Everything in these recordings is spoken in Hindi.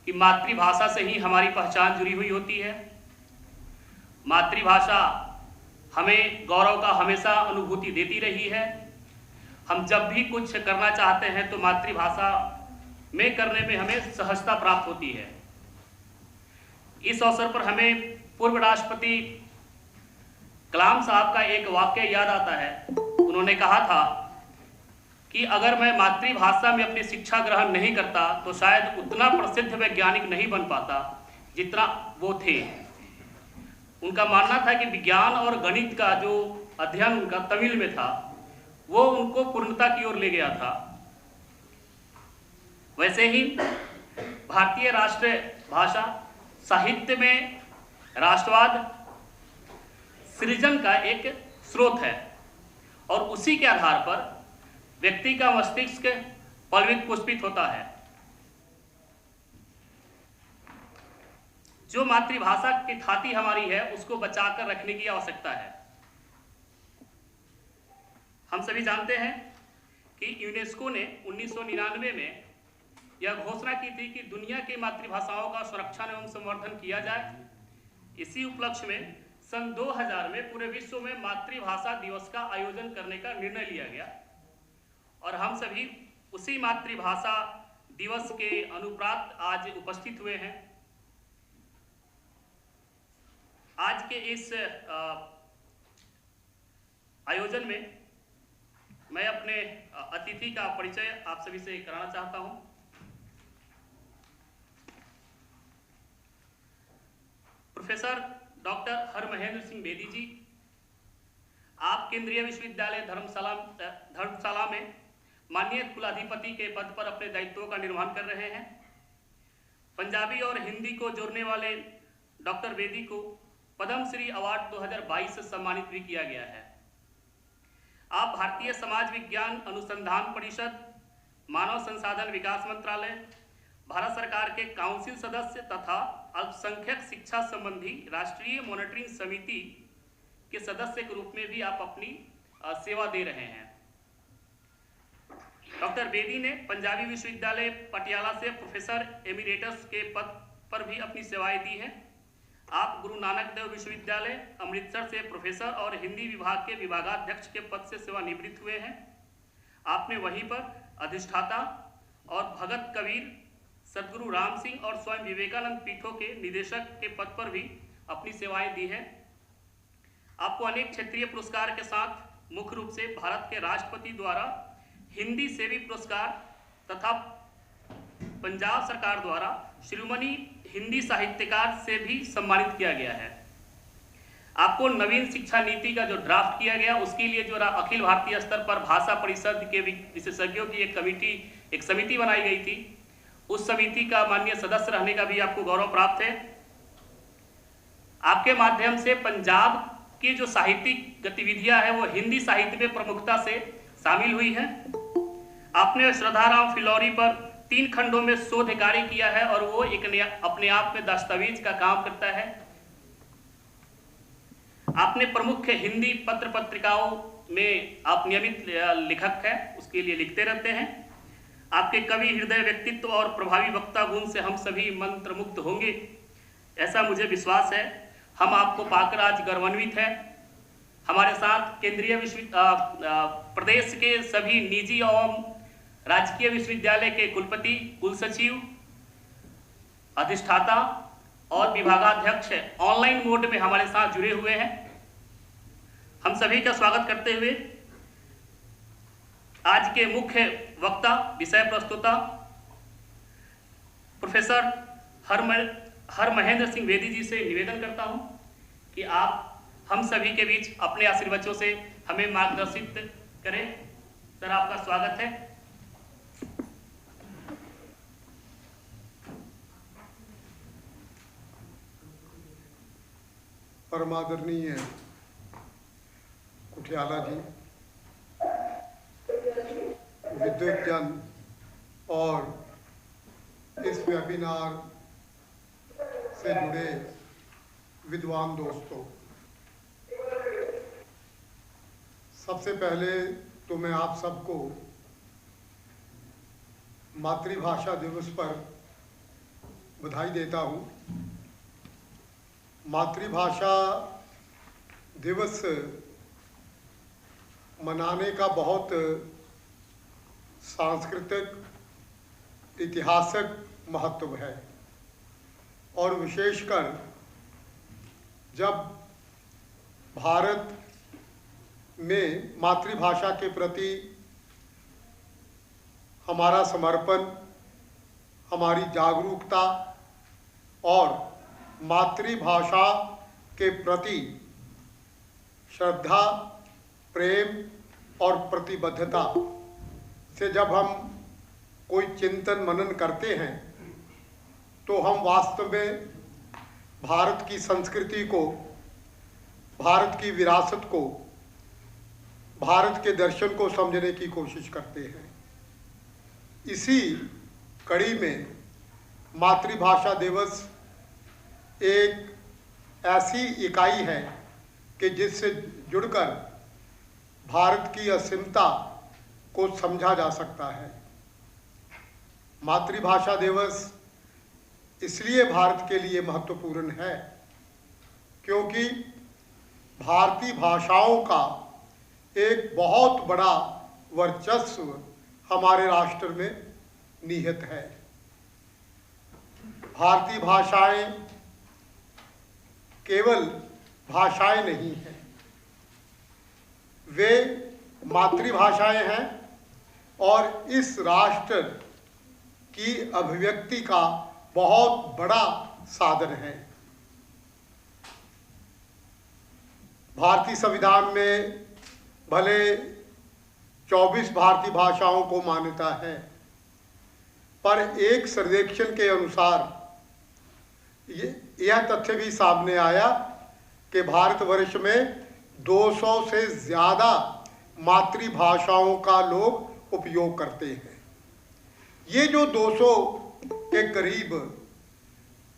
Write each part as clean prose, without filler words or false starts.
कि मातृभाषा से ही हमारी पहचान जुड़ी हुई होती है। मातृभाषा हमें गौरव का हमेशा अनुभूति देती रही है। हम जब भी कुछ करना चाहते हैं तो मातृभाषा में करने में हमें सहजता प्राप्त होती है। इस अवसर पर हमें पूर्व राष्ट्रपति कलाम साहब का एक वाक्य याद आता है। उन्होंने कहा था कि अगर मैं मातृभाषा में अपनी शिक्षा ग्रहण नहीं करता तो शायद उतना प्रसिद्ध वैज्ञानिक नहीं बन पाता जितना वो थे। उनका मानना था कि विज्ञान और गणित का जो अध्ययन उनका तमिल में था वो उनको पूर्णता की ओर ले गया था। वैसे ही भारतीय राष्ट्रीय भाषा साहित्य में राष्ट्रवाद सृजन का एक स्रोत है और उसी के आधार पर व्यक्ति का मस्तिष्क पल्वित पुष्पित होता है। जो मातृभाषा की ख्याति हमारी है उसको बचाकर रखने की आवश्यकता है। हम सभी जानते हैं कि यूनेस्को ने 1999 में यह घोषणा की थी कि दुनिया की मातृभाषाओं का संरक्षण एवं संवर्धन किया जाए। इसी उपलक्ष्य में सन 2000 में पूरे विश्व में मातृभाषा दिवस का आयोजन करने का निर्णय लिया गया और हम सभी उसी मातृभाषा दिवस के अनुप्रांत आज उपस्थित हुए हैं। आज के इस आयोजन में मैं अपने अतिथि का परिचय आप सभी से कराना चाहता हूं। प्रोफेसर डॉक्टर हरमहेंद्र सिंह बेदी जी, आप केंद्रीय विश्वविद्यालय धर्मशाला में माननीय कुलाधिपति के पद पर अपने दायित्वों का निर्वहन कर रहे हैं। पंजाबी और हिंदी को जोड़ने वाले डॉक्टर बेदी को पद्मश्री अवार्ड 2022 से सम्मानित भी किया गया है। आप भारतीय समाज विज्ञान अनुसंधान परिषद, मानव संसाधन विकास मंत्रालय, भारत सरकार के काउंसिल सदस्य तथा अल्पसंख्यक शिक्षा संबंधी राष्ट्रीय मॉनिटरिंग समिति के सदस्य के रूप में भी आप अपनी सेवा दे रहे हैं। डॉक्टर बेदी ने पंजाबी विश्वविद्यालय पटियाला से प्रोफेसर एमिरेटस के पद पर भी अपनी सेवाएं दी हैं। आप गुरु नानक देव विश्वविद्यालय अमृतसर से प्रोफेसर और हिंदी विभाग के विभागाध्यक्ष के पद से सेवानिवृत्त हुए हैं। आपने वहीं पर अधिष्ठाता और भगत कबीर, सदगुरु राम सिंह और स्वयं विवेकानंद पीठों के निदेशक के पद पर भी अपनी सेवाएं दी हैं। आपको अनेक क्षेत्रीय पुरस्कार के साथ मुख्य रूप से भारत के राष्ट्रपति द्वारा हिंदी सेवी पुरस्कार तथा पंजाब सरकार द्वारा शिरोमणि हिंदी साहित्यकार से भी सम्मानित किया गया है। आपको नवीन शिक्षा नीति का जो ड्राफ्ट किया गया उसके लिए जो अखिल भारतीय स्तर पर भाषा परिषद के विशेषज्ञों की एक समिति बनाई गई थी, उस समिति का माननीय सदस्य रहने का भी आपको गौरव प्राप्त है। आपके माध्यम से पंजाब की जो साहित्यिक गतिविधियां हैं वो हिंदी साहित्य में प्रमुखता से शामिल हुई हैं। आपने श्रद्धाराम फिलौरी पर 3 खंडों में शोध कार्य किया है और वो एक अपने आप में दस्तावेज का काम करता है। आपने प्रमुख हिंदी पत्र पत्रिकाओं में आप नियमित लेखक हैं, उसके लिए लिखते रहते हैं। आपके कवि हृदय, व्यक्तित्व और प्रभावी वक्ता गुण से हम सभी मंत्रमुग्ध होंगे, ऐसा मुझे विश्वास है। हम आपको पाकर आज गौरवान्वित हैं। हमारे साथ केंद्रीय प्रदेश के सभी निजी एवं राजकीय विश्वविद्यालय के कुलपति, कुलसचिव, अधिष्ठाता और विभागाध्यक्ष ऑनलाइन मोड में हमारे साथ जुड़े हुए हैं। हम सभी का स्वागत करते हुए आज के मुख्य वक्ता, विषय प्रस्तुता प्रोफेसर हरमहेंद्र सिंह बेदी जी से निवेदन करता हूं कि आप हम सभी के बीच अपने आशीर्वचनों से हमें मार्गदर्शित करें। सर, आपका स्वागत है। परमादरणीय कुठियाला जी, विद्वतजन और इस वेबिनार से जुड़े विद्वान दोस्तों, सबसे पहले तो मैं आप सबको मातृभाषा दिवस पर बधाई देता हूँ। मातृभाषा दिवस मनाने का बहुत सांस्कृतिक ऐतिहासिक महत्व है और विशेषकर जब भारत में मातृभाषा के प्रति हमारा समर्पण, हमारी जागरूकता और मातृभाषा के प्रति श्रद्धा, प्रेम और प्रतिबद्धता से जब हम कोई चिंतन मनन करते हैं तो हम वास्तव में भारत की संस्कृति को, भारत की विरासत को, भारत के दर्शन को समझने की कोशिश करते हैं। इसी कड़ी में मातृभाषा दिवस एक ऐसी इकाई है कि जिससे जुड़कर भारत की असीमता को समझा जा सकता है। मातृभाषा दिवस इसलिए भारत के लिए महत्वपूर्ण है क्योंकि भारतीय भाषाओं का एक बहुत बड़ा वर्चस्व हमारे राष्ट्र में निहित है। भारतीय भाषाएं केवल भाषाएं नहीं हैं, वे मातृभाषाएं हैं और इस राष्ट्र की अभिव्यक्ति का बहुत बड़ा साधन है। भारतीय संविधान में भले 24 भारतीय भाषाओं को मान्यता है, पर एक सर्वेक्षण के अनुसार यह तथ्य भी सामने आया कि भारतवर्ष में 200 से ज़्यादा मातृभाषाओं का लोग उपयोग करते हैं। ये जो 200 के करीब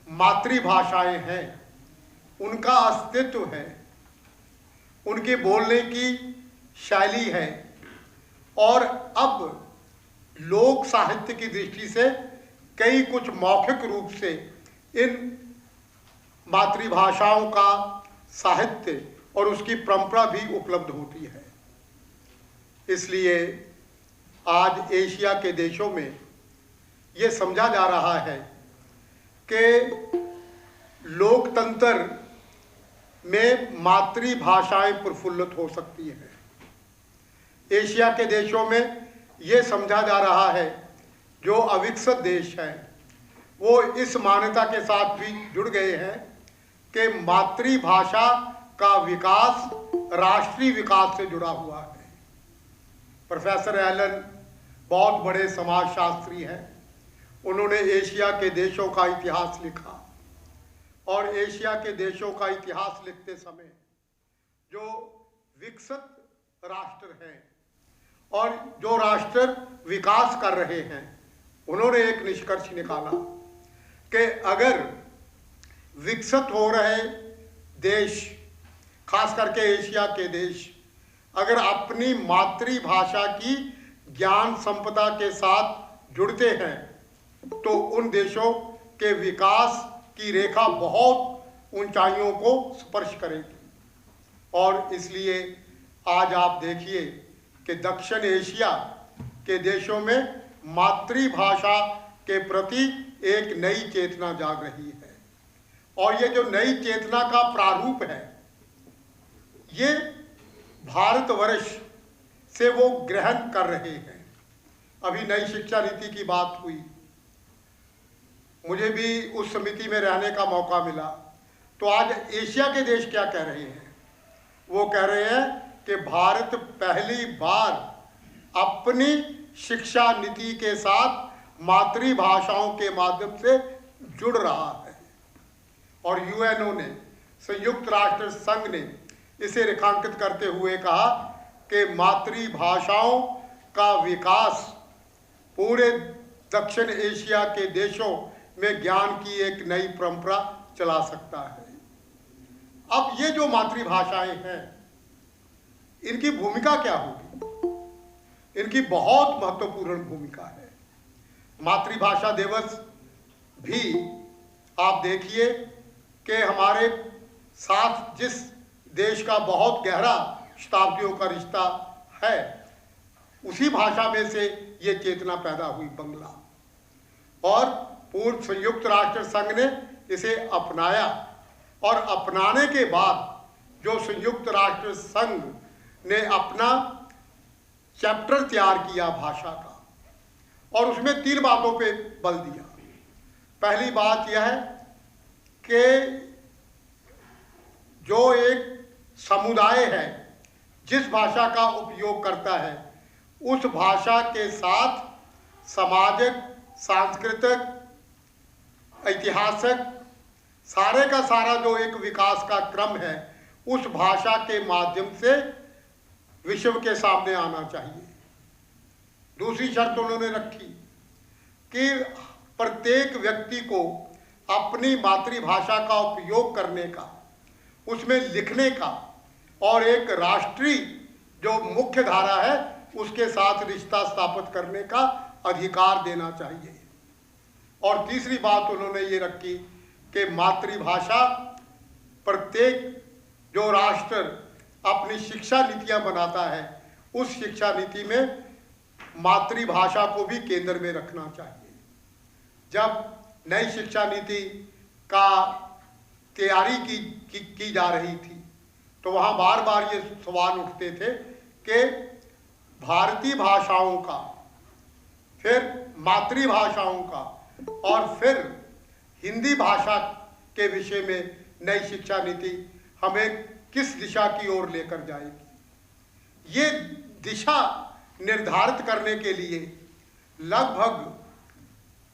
मातृभाषाएं हैं, उनका अस्तित्व है, उनके बोलने की शैली है और अब लोक साहित्य की दृष्टि से कई कुछ मौखिक रूप से इन मातृभाषाओं का साहित्य और उसकी परंपरा भी उपलब्ध होती है। इसलिए आज एशिया के देशों में ये समझा जा रहा है कि लोकतंत्र में मातृभाषाएं प्रफुल्लित हो सकती हैं। एशिया के देशों में ये समझा जा रहा है, जो अविकसित देश हैं वो इस मान्यता के साथ भी जुड़ गए हैं कि मातृभाषा का विकास राष्ट्रीय विकास से जुड़ा हुआ है। प्रोफेसर एलन बहुत बड़े समाजशास्त्री हैं। उन्होंने एशिया के देशों का इतिहास लिखा और एशिया के देशों का इतिहास लिखते समय जो विकसित राष्ट्र हैं और जो राष्ट्र विकास कर रहे हैं, उन्होंने एक निष्कर्ष निकाला कि अगर विकसित हो रहे देश, खास करके एशिया के देश, अगर अपनी मातृभाषा की ज्ञान संपदा के साथ जुड़ते हैं तो उन देशों के विकास की रेखा बहुत ऊंचाइयों को स्पर्श करेगी। और इसलिए आज आप देखिए कि दक्षिण एशिया के देशों में मातृभाषा के प्रति एक नई चेतना जाग रही है और ये जो नई चेतना का प्रारूप है, ये भारतवर्ष से वो ग्रहण कर रहे हैं। अभी नई शिक्षा नीति की बात हुई, मुझे भी उस समिति में रहने का मौका मिला। तो आज एशिया के देश क्या कह रहे हैं? वो कह रहे हैं कि भारत पहली बार अपनी शिक्षा नीति के साथ मातृभाषाओं के माध्यम से जुड़ रहा है और यूएनओ ने, संयुक्त राष्ट्र संघ ने इसे रेखांकित करते हुए कहा कि मातृभाषाओं का विकास पूरे दक्षिण एशिया के देशों में ज्ञान की एक नई परंपरा चला सकता है। अब ये जो मातृभाषाएं हैं, इनकी भूमिका क्या होगी? इनकी बहुत महत्वपूर्ण भूमिका है। मातृभाषा दिवस भी आप देखिए कि हमारे साथ जिस देश का बहुत गहरा शताब्दियों का रिश्ता है, उसी भाषा में से ये चेतना पैदा हुई बंगला, और पूर्व संयुक्त राष्ट्र संघ ने इसे अपनाया, और अपनाने के बाद जो संयुक्त राष्ट्र संघ ने अपना चैप्टर तैयार किया भाषा का, और उसमें 3 बातों पे बल दिया। पहली बात यह है कि जो एक समुदाय है जिस भाषा का उपयोग करता है, उस भाषा के साथ सामाजिक, सांस्कृतिक, ऐतिहासिक सारे का सारा जो एक विकास का क्रम है, उस भाषा के माध्यम से विश्व के सामने आना चाहिए। दूसरी शर्त उन्होंने रखी कि प्रत्येक व्यक्ति को अपनी मातृभाषा का उपयोग करने का, उसमें लिखने का, और एक राष्ट्रीय जो मुख्य धारा है उसके साथ रिश्ता स्थापित करने का अधिकार देना चाहिए। और तीसरी बात उन्होंने ये रखी कि मातृभाषा, प्रत्येक जो राष्ट्र अपनी शिक्षा नीतियां बनाता है, उस शिक्षा नीति में मातृभाषा को भी केंद्र में रखना चाहिए। जब नई शिक्षा नीति का तैयारी की जा रही थी, तो वहाँ बार बार ये सवाल उठते थे कि भारतीय भाषाओं का, फिर मातृभाषाओं का, और फिर हिंदी भाषा के विषय में नई शिक्षा नीति हमें किस दिशा की ओर लेकर जाएगी। ये दिशा निर्धारित करने के लिए लगभग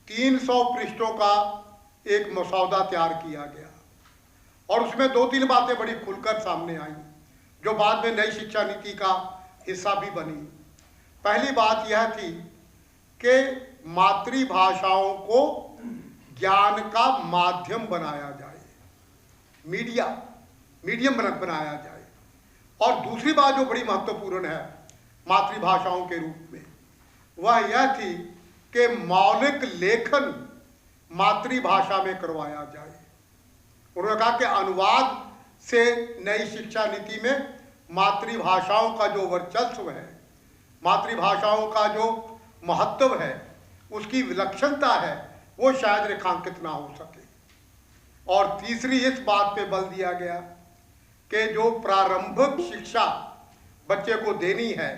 300 पृष्ठों का एक मसौदा तैयार किया गया, और उसमें 2-3 बातें बड़ी खुलकर सामने आई जो बाद में नई शिक्षा नीति का हिस्सा भी बनी। पहली बात यह थी कि मातृभाषाओं को ज्ञान का माध्यम बनाया जाए, मीडियम बनाया जाए। और दूसरी बात जो बड़ी महत्वपूर्ण है मातृभाषाओं के रूप में, वह यह थी कि मौलिक लेखन मातृभाषा में करवाया जाए। उन्होंने कहा कि अनुवाद से नई शिक्षा नीति में मातृभाषाओं का जो वर्चस्व है, मातृभाषाओं का जो महत्व है, उसकी विलक्षणता है, वो शायद रेखांकित ना हो सके। और तीसरी इस बात पे बल दिया गया कि जो प्रारंभिक शिक्षा बच्चे को देनी है,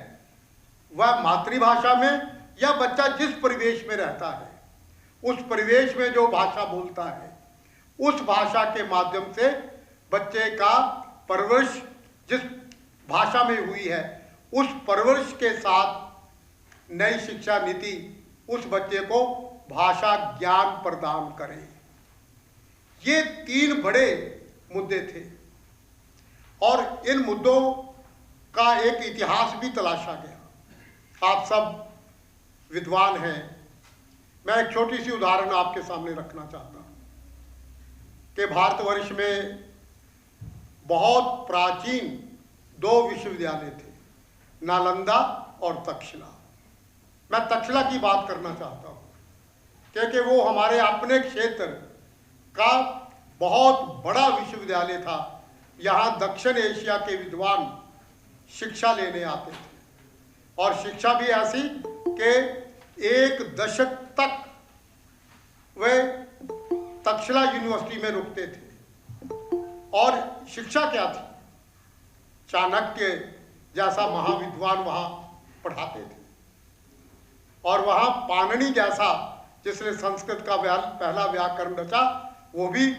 वह मातृभाषा में, या बच्चा जिस परिवेश में रहता है, उस परिवेश में जो भाषा बोलता है, उस भाषा के माध्यम से बच्चे का परवरिश जिस भाषा में हुई है, उस परवरिश के साथ नई शिक्षा नीति उस बच्चे को भाषा ज्ञान प्रदान करे। ये 3 बड़े मुद्दे थे, और इन मुद्दों का एक इतिहास भी तलाशा गया। आप सब विद्वान हैं, मैं एक छोटी सी उदाहरण आपके सामने रखना चाहता हूँ कि भारतवर्ष में बहुत प्राचीन 2 विश्वविद्यालय थे, नालंदा और तक्षशिला। मैं तक्षशिला की बात करना चाहता हूँ क्योंकि वो हमारे अपने क्षेत्र का बहुत बड़ा विश्वविद्यालय था। यहाँ दक्षिण एशिया के विद्वान शिक्षा लेने आते थे, और शिक्षा भी ऐसी कि 1 दशक तक वे तक्षशिला यूनिवर्सिटी में रुकते थे। और शिक्षा क्या थी? चाणक्य जैसा महाविद्वान वहाँ पढ़ाते थे, और वहाँ पाणिनि जैसा जिसने संस्कृत का पहला व्याकरण रचा, वो भी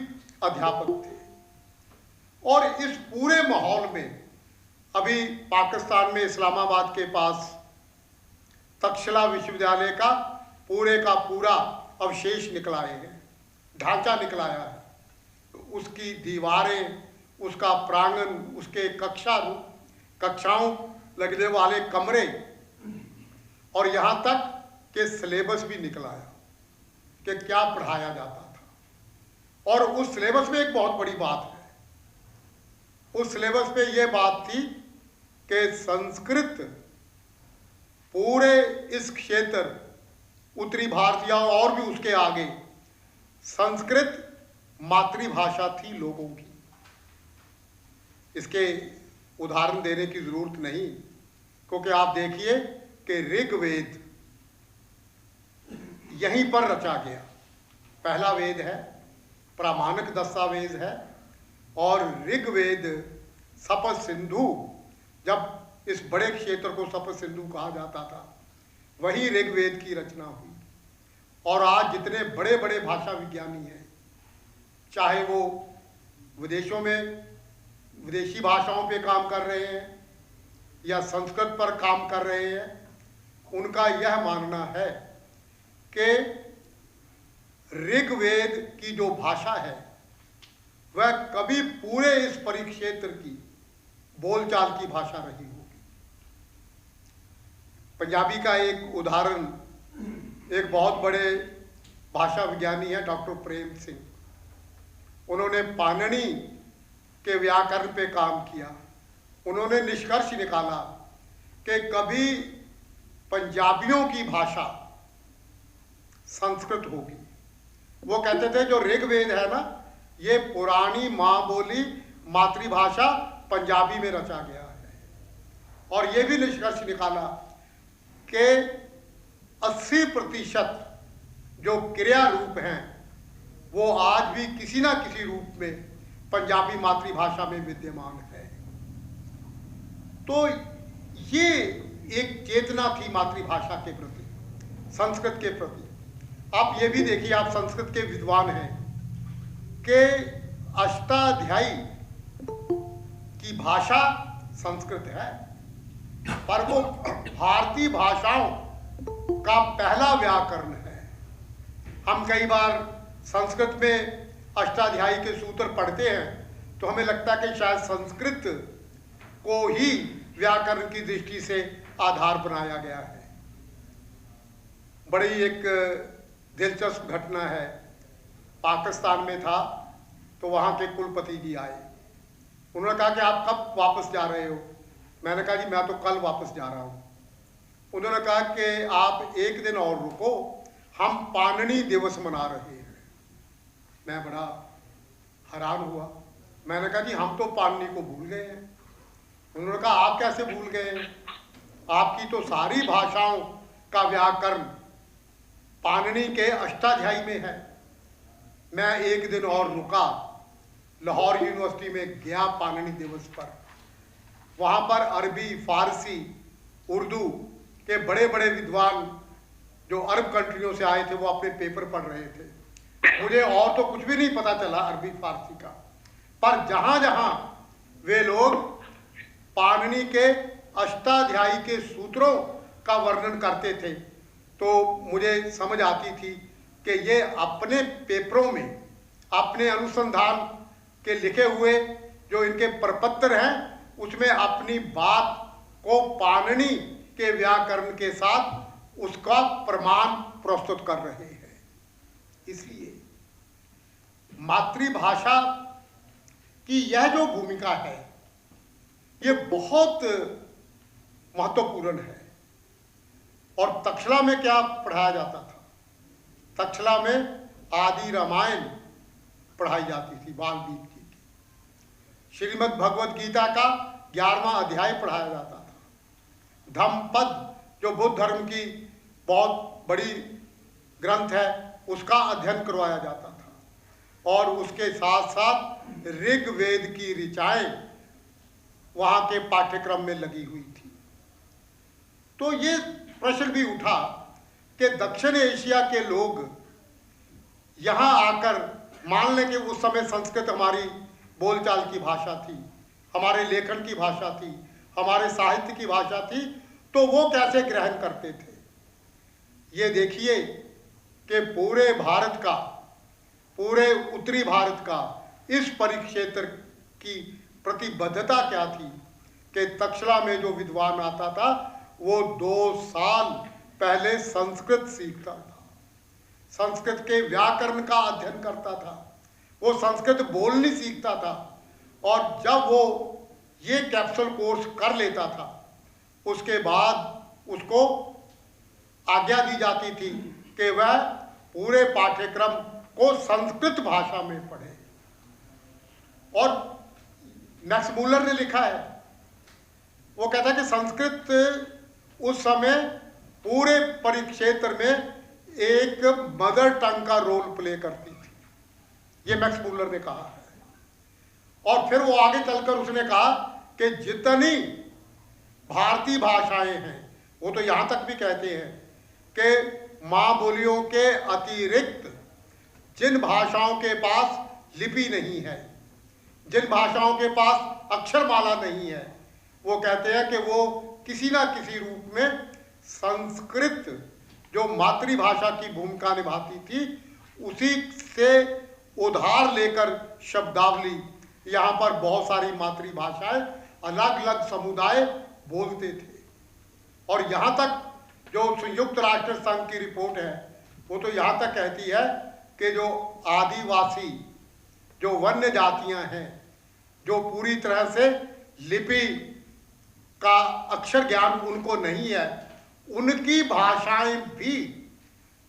अध्यापक थे। और इस पूरे माहौल में अभी पाकिस्तान में इस्लामाबाद के पास तक्षशिला विश्वविद्यालय का पूरा अवशेष निकल आए हैं, ढांचा निकल आया है। उसकी दीवारें, उसका प्रांगण, उसके कक्षाओं लगने वाले कमरे, और यहाँ तक कि सिलेबस भी निकल आया कि क्या पढ़ाया जाता था। और उस सिलेबस में एक बहुत बड़ी बात है। उस सिलेबस पे ये बात थी कि संस्कृत पूरे इस क्षेत्र उत्तरी भारत या और भी उसके आगे संस्कृत मातृभाषा थी लोगों की। इसके उदाहरण देने की जरूरत नहीं, क्योंकि आप देखिए कि ऋग्वेद यहीं पर रचा गया। पहला वेद है, प्रामाणिक दस्तावेज है, और ऋग्वेद सप्त सिंधु, जब इस बड़े क्षेत्र को सप्त सिंधु कहा जाता था, वही ऋग्वेद की रचना हुई। और आज जितने बड़े बड़े भाषा विज्ञानी हैं, चाहे वो विदेशों में विदेशी भाषाओं पे काम कर रहे हैं या संस्कृत पर काम कर रहे हैं, उनका यह मानना है कि ऋग्वेद की जो भाषा है वह कभी पूरे इस परिक्षेत्र की बोलचाल की भाषा रही होगी। पंजाबी का एक उदाहरण, एक बहुत बड़े भाषा विज्ञानी हैं डॉक्टर प्रेम सिंह, उन्होंने पाणिनि के व्याकरण पे काम किया। उन्होंने निष्कर्ष निकाला कि कभी पंजाबियों की भाषा संस्कृत होगी। वो कहते थे जो ऋग्वेद है ना, ये पुरानी माँ बोली मातृभाषा पंजाबी में रचा गया है। और ये भी निष्कर्ष निकाला कि 80% जो क्रिया रूप हैं वो आज भी किसी ना किसी रूप में पंजाबी मातृभाषा में विद्यमान है। तो ये एक चेतना थी मातृभाषा के प्रति, संस्कृत के प्रति। आप ये भी देखिए, आप संस्कृत के विद्वान हैं, कि अष्टाध्यायी की भाषा संस्कृत है, पर वो भारतीय भाषाओं का पहला व्याकरण है। हम कई बार संस्कृत में अष्टाध्यायी के सूत्र पढ़ते हैं तो हमें लगता है कि शायद संस्कृत को ही व्याकरण की दृष्टि से आधार बनाया गया है। बड़ी एक दिलचस्प घटना है, पाकिस्तान में था तो वहाँ के कुलपति जी आए। उन्होंने कहा कि आप कब वापस जा रहे हो? मैंने कहा जी मैं तो कल वापस जा रहा हूँ। उन्होंने कहा कि आप एक दिन और रुको, हम पाणिनि दिवस मना रहे हैं। मैं बड़ा हैरान हुआ। मैंने कहा जी हम तो पाणिनि को भूल गए हैं। उन्होंने कहा आप कैसे भूल गए? आपकी तो सारी भाषाओं का व्याकरण पाणिनि के अष्टाध्यायी में है। मैं एक दिन और रुका, लाहौर यूनिवर्सिटी में गया पाणिनि दिवस पर। वहाँ पर अरबी, फारसी, उर्दू के बड़े बड़े विद्वान जो अरब कंट्रियों से आए थे वो अपने पेपर पढ़ रहे थे। मुझे और तो कुछ भी नहीं पता चला अरबी फारसी का, पर जहाँ जहाँ वे लोग पाणिनि के अष्टाध्यायी के सूत्रों का वर्णन करते थे तो मुझे समझ आती थी कि ये अपने पेपरों में, अपने अनुसंधान के लिखे हुए जो इनके प्रपत्र हैं उसमें अपनी बात को पाणिनि के व्याकरण के साथ उसका प्रमाण प्रस्तुत कर रहे हैं। इसलिए मातृभाषा की यह जो भूमिका है ये बहुत महत्वपूर्ण है। और तक्षशिला में क्या पढ़ाया जाता था? तक्षशिला में आदि रामायण पढ़ाई जाती थी, वाल्मीकि की। श्रीमद् भगवद गीता का 11वां अध्याय पढ़ाया जाता था। धम्मपद जो बुद्ध धर्म की बहुत बड़ी ग्रंथ है उसका अध्ययन करवाया जाता था। और उसके साथ साथ ऋग्वेद की ऋचाएं वहाँ के पाठ्यक्रम में लगी हुई थी। तो ये प्रश्न भी उठा कि दक्षिण एशिया के लोग यहाँ आकर, मान लें कि उस समय संस्कृत हमारी बोलचाल की भाषा थी, हमारे लेखन की भाषा थी, हमारे साहित्य की भाषा थी, तो वो कैसे ग्रहण करते थे? ये देखिए कि पूरे भारत का, पूरे उत्तरी भारत का इस परिक्षेत्र की प्रतिबद्धता क्या थी कि तक्षशिला में जो विद्वान आता था वो 2 साल पहले संस्कृत सीखता था, संस्कृत के व्याकरण का अध्ययन करता था, वो संस्कृत बोलनी सीखता था। और जब वो ये कैप्सूल कोर्स कर लेता था उसके बाद उसको आज्ञा दी जाती थी कि वह पूरे पाठ्यक्रम को संस्कृत भाषा में पढ़े। और मैक्स मूलर ने लिखा है, वो कहता है कि संस्कृत उस समय पूरे परिक्षेत्र में एक मदर टंग का रोल प्ले करती थी, ये मैक्स मूलर ने कहा है। और फिर वो आगे चलकर उसने कहा कि जितनी भारतीय भाषाएं हैं, वो तो यहाँ तक भी कहते हैं कि माँ बोलियों के अतिरिक्त जिन भाषाओं के पास लिपि नहीं है, जिन भाषाओं के पास अक्षरमाला नहीं है, वो कहते हैं कि वो किसी ना किसी रूप में संस्कृत जो मातृभाषा की भूमिका निभाती थी, उसी से उधार लेकर शब्दावली, यहाँ पर बहुत सारी मातृभाषाएं अलग अलग समुदाय बोलते थे। और यहाँ तक जो संयुक्त राष्ट्र संघ की रिपोर्ट है, वो तो यहाँ तक कहती है कि जो आदिवासी जो वन्य जातियाँ हैं, जो पूरी तरह से लिपि का अक्षर ज्ञान उनको नहीं है, उनकी भाषाएं भी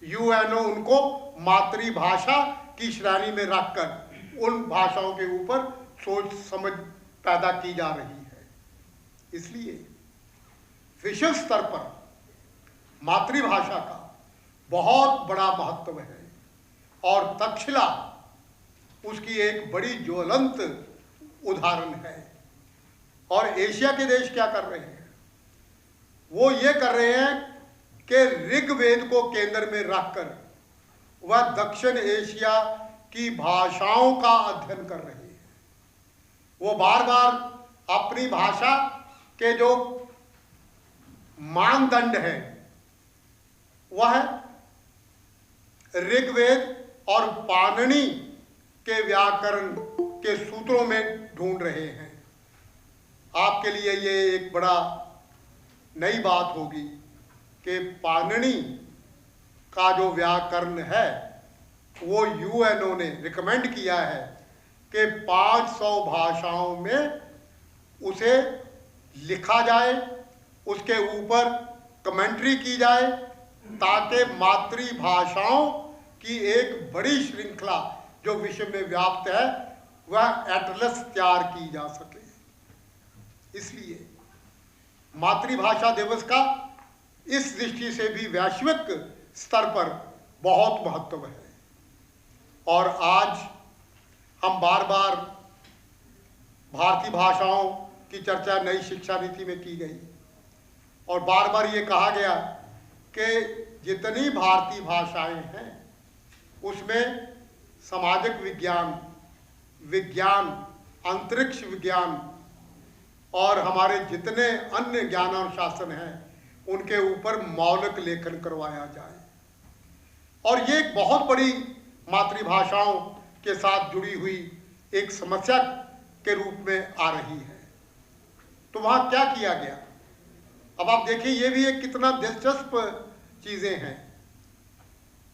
यूएनओ उनको मातृभाषा की श्रेणी में रखकर उन भाषाओं के ऊपर सोच समझ पैदा की जा रही है। इसलिए विश्व स्तर पर मातृभाषा का बहुत बड़ा महत्व है और तक्षशिला उसकी एक बड़ी ज्वलंत उदाहरण है। और एशिया के देश क्या कर रहे हैं? वो ये कर रहे हैं कि ऋग्वेद को केंद्र में रखकर वह दक्षिण एशिया की भाषाओं का अध्ययन कर रहे हैं। वो बार बार अपनी भाषा के जो मानदंड है वह ऋग्वेद और पाणिनि के व्याकरण के सूत्रों में ढूंढ रहे हैं। आपके लिए ये एक बड़ा नई बात होगी कि पाणिनि का जो व्याकरण है वो यूएनओ ने रिकमेंड किया है कि 500 भाषाओं में उसे लिखा जाए, उसके ऊपर कमेंट्री की जाए, ताकि मातृभाषाओं की एक बड़ी श्रृंखला जो विश्व में व्याप्त है वह एटलस तैयार की जा सके। इसलिए मातृभाषा दिवस का इस दृष्टि से भी वैश्विक स्तर पर बहुत महत्व है। और आज हम बार बार भारतीय भाषाओं की चर्चा नई शिक्षा नीति में की गई और बार बार ये कहा गया कि जितनी भारतीय भाषाएं हैं उसमें सामाजिक विज्ञान, विज्ञान, अंतरिक्ष विज्ञान और हमारे जितने अन्य ज्ञानानुशासन हैं उनके ऊपर मौलिक लेखन करवाया जाए। और ये एक बहुत बड़ी मातृभाषाओं के साथ जुड़ी हुई एक समस्या के रूप में आ रही है। तो वहाँ क्या किया गया? अब आप देखिए, ये भी एक कितना दिलचस्प चीज़ें हैं।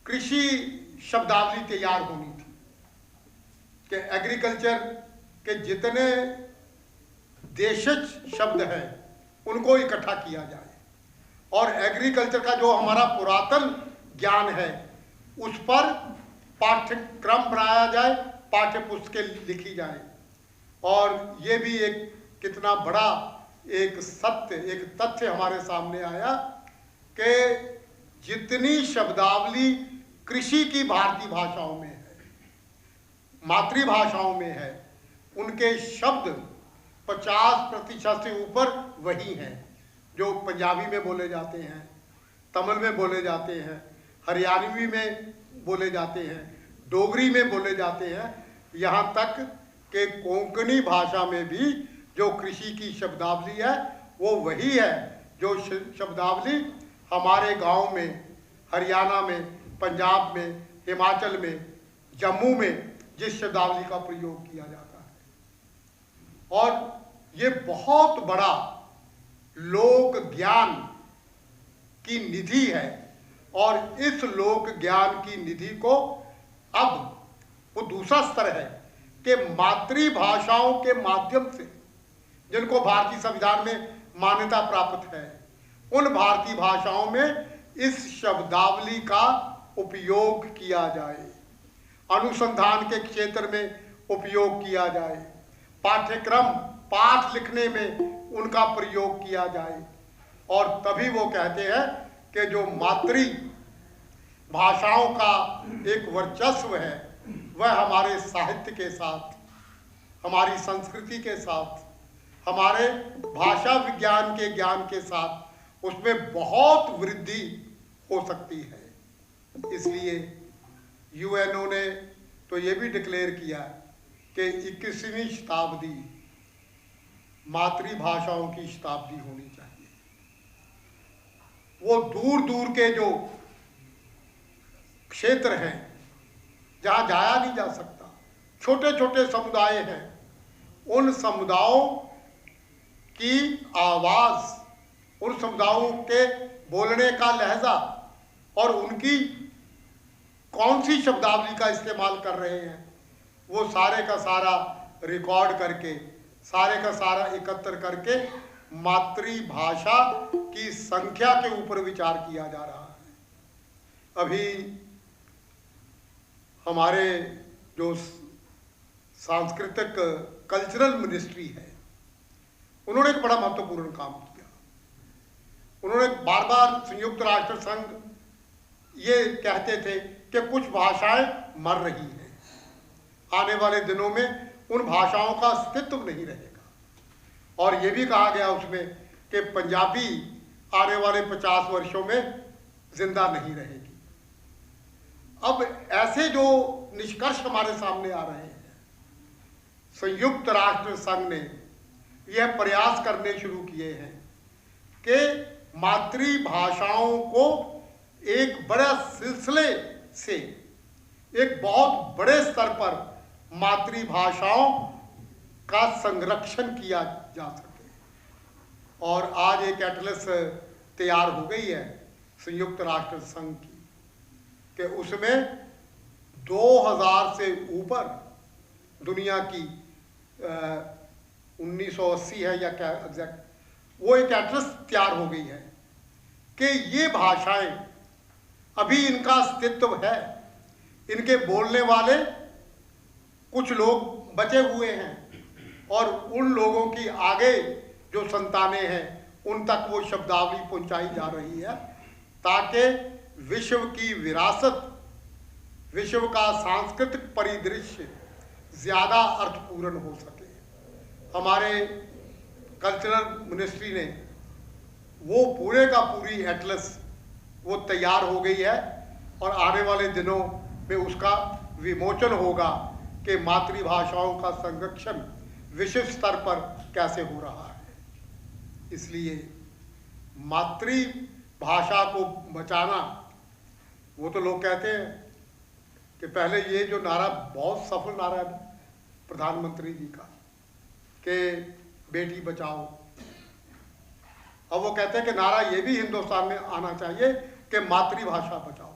कृषि शब्दावली तैयार होनी थी कि एग्रीकल्चर के जितने देशज शब्द हैं उनको इकट्ठा किया जाए और एग्रीकल्चर का जो हमारा पुरातन ज्ञान है उस पर पाठ्यक्रम बनाया जाए, पाठ्य पुस्तकें लिखी जाए। और ये भी एक कितना बड़ा एक सत्य, एक तथ्य हमारे सामने आया कि जितनी शब्दावली कृषि की भारतीय भाषाओं में है, मातृभाषाओं में है, उनके शब्द 50% से ऊपर वही हैं जो पंजाबी में बोले जाते हैं, तमिल में बोले जाते हैं, हरियाणवी में बोले जाते हैं, डोगरी में बोले जाते हैं, यहाँ तक कि कोंकणी भाषा में भी जो कृषि की शब्दावली है वो वही है जो शब्दावली हमारे गांव में, हरियाणा में, पंजाब में, हिमाचल में, जम्मू में जिस शब्दावली का प्रयोग किया जाता है। और ये बहुत बड़ा लोक ज्ञान की निधि है और इस लोक ज्ञान की निधि को अब वो दूसरा स्तर है कि मातृभाषाओं के माध्यम से जिनको भारतीय संविधान में मान्यता प्राप्त है, उन भारतीय भाषाओं में इस शब्दावली का उपयोग किया जाए। अनुसंधान के क्षेत्र में उपयोग किया जाए, पाठ्यक्रम पाठ लिखने में उनका प्रयोग किया जाए। और तभी वो कहते हैं कि जो मातृ भाषाओं का एक वर्चस्व है वह हमारे साहित्य के साथ, हमारी संस्कृति के साथ, हमारे भाषा विज्ञान के ज्ञान के साथ उसमें बहुत वृद्धि हो सकती है। इसलिए यूएनओ ने तो ये भी डिक्लेयर किया कि 21वीं शताब्दी मातृभाषाओं की शताब्दी होनी चाहिए। वो दूर दूर के जो क्षेत्र हैं जहाँ जाया नहीं जा सकता, छोटे छोटे समुदाय हैं, उन समुदायों की आवाज़, उन समुदायों के बोलने का लहजा और उनकी कौन सी शब्दावली का इस्तेमाल कर रहे हैं, वो सारे का सारा रिकॉर्ड करके, सारे का सारा एकत्र करके मातृभाषा की संख्या के ऊपर विचार किया जा रहा है। अभी हमारे जो सांस्कृतिक कल्चरल मिनिस्ट्री है, उन्होंने एक बड़ा महत्वपूर्ण काम किया। उन्होंने बार बार संयुक्त राष्ट्र संघ ये कहते थे कि कुछ भाषाएं मर रही हैं, आने वाले दिनों में उन भाषाओं का अस्तित्व नहीं रहेगा। और ये भी कहा गया उसमें कि पंजाबी आने वाले 50 वर्षों में जिंदा नहीं रहेगी। अब ऐसे जो निष्कर्ष हमारे सामने आ रहे हैं, संयुक्त राष्ट्र संघ ने यह प्रयास करने शुरू किए हैं कि मातृभाषाओं को एक बड़े सिलसिले से, एक बहुत बड़े स्तर पर मातृभाषाओं का संरक्षण किया जा सके। और आज एक एटलस तैयार हो गई है संयुक्त राष्ट्र संघ की कि उसमें 2000 से ऊपर दुनिया की 1980 है या क्या एग्जैक्ट, वो एक एटलस तैयार हो गई है कि ये भाषाएं अभी इनका अस्तित्व है, इनके बोलने वाले कुछ लोग बचे हुए हैं और उन लोगों की आगे जो संतानें हैं उन तक वो शब्दावली पहुंचाई जा रही है, ताकि विश्व की विरासत, विश्व का सांस्कृतिक परिदृश्य ज़्यादा अर्थपूर्ण हो सके। हमारे कल्चरल मिनिस्ट्री ने वो पूरे का पूरी एटलस वो तैयार हो गई है और आने वाले दिनों में उसका विमोचन होगा कि मातृभाषाओं का संरक्षण विश्व स्तर पर कैसे हो रहा है। इसलिए मातृभाषा को बचाना, वो तो लोग कहते हैं कि पहले ये जो नारा बहुत सफल नारा है प्रधानमंत्री जी का कि बेटी बचाओ, अब वो कहते हैं कि नारा ये भी हिंदुस्तान में आना चाहिए कि मातृभाषा बचाओ।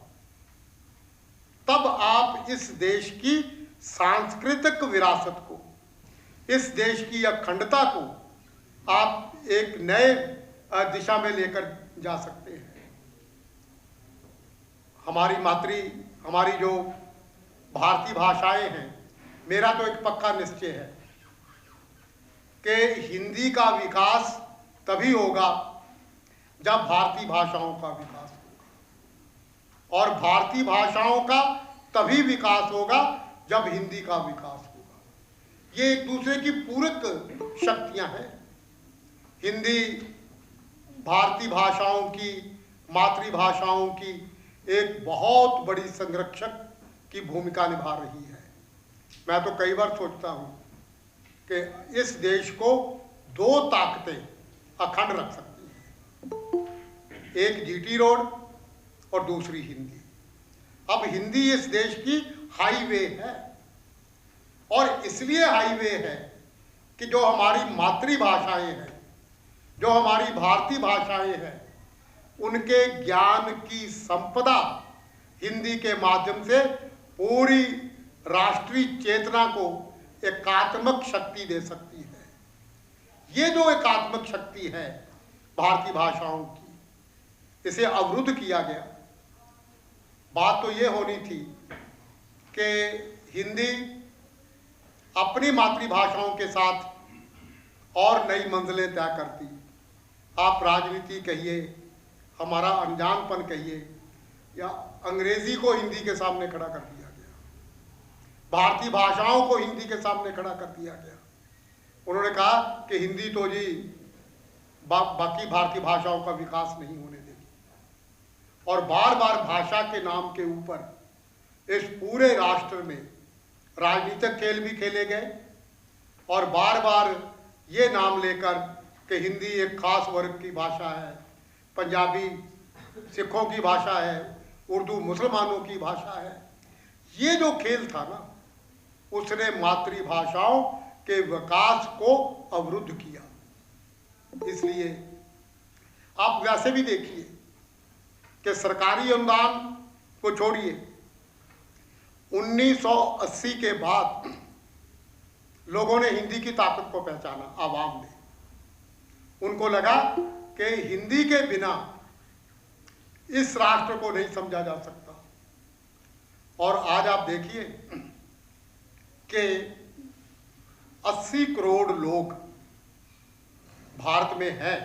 तब आप इस देश की सांस्कृतिक विरासत को, इस देश की अखंडता को आप एक नए दिशा में लेकर जा सकते हैं। हमारी जो भारतीय भाषाएं हैं, मेरा तो एक पक्का निश्चय है कि हिंदी का विकास तभी होगा जब भारतीय भाषाओं का विकास होगा, और भारतीय भाषाओं का तभी विकास होगा जब हिंदी का विकास होगा। ये एक दूसरे की पूरक शक्तियां हैं। हिंदी भारतीय भाषाओं की, मातृभाषाओं की एक बहुत बड़ी संरक्षक की भूमिका निभा रही है। मैं तो कई बार सोचता हूँ कि इस देश को दो ताकतें अखंड रख सकती हैं, एक जीटी रोड और दूसरी हिंदी। अब हिंदी इस देश की हाईवे है, और इसलिए हाईवे है कि जो हमारी मातृभाषाएं हैं, जो हमारी भारतीय भाषाएं हैं, उनके ज्ञान की संपदा हिंदी के माध्यम से पूरी राष्ट्रीय चेतना को एकात्मक शक्ति दे सकती है। ये जो एकात्मक शक्ति है भारतीय भाषाओं की, इसे अवरुद्ध किया गया। बात तो ये होनी थी कि हिंदी अपनी मातृभाषाओं के साथ और नई मंजिलें तय करती। आप राजनीति कहिए, हमारा अनजानपन कहिए, या अंग्रेजी को हिंदी के सामने खड़ा कर दिया गया, भारतीय भाषाओं को हिंदी के सामने खड़ा कर दिया गया। उन्होंने कहा कि हिंदी तो जी बाकी भारतीय भाषाओं का विकास नहीं होने देगी, और बार बार भाषा के नाम के ऊपर इस पूरे राष्ट्र में राजनीतिक खेल भी खेले गए, और बार बार ये नाम लेकर कि हिंदी एक खास वर्ग की भाषा है, पंजाबी सिखों की भाषा है, उर्दू मुसलमानों की भाषा है। ये जो खेल था ना, उसने मातृभाषाओं के विकास को अवरुद्ध किया। इसलिए आप वैसे भी देखिए कि सरकारी अनुदान को छोड़िए, 1980 के बाद लोगों ने हिंदी की ताकत को पहचाना। आवाम ने, उनको लगा कि हिंदी के बिना इस राष्ट्र को नहीं समझा जा सकता। और आज आप देखिए कि 80 करोड़ लोग भारत में हैं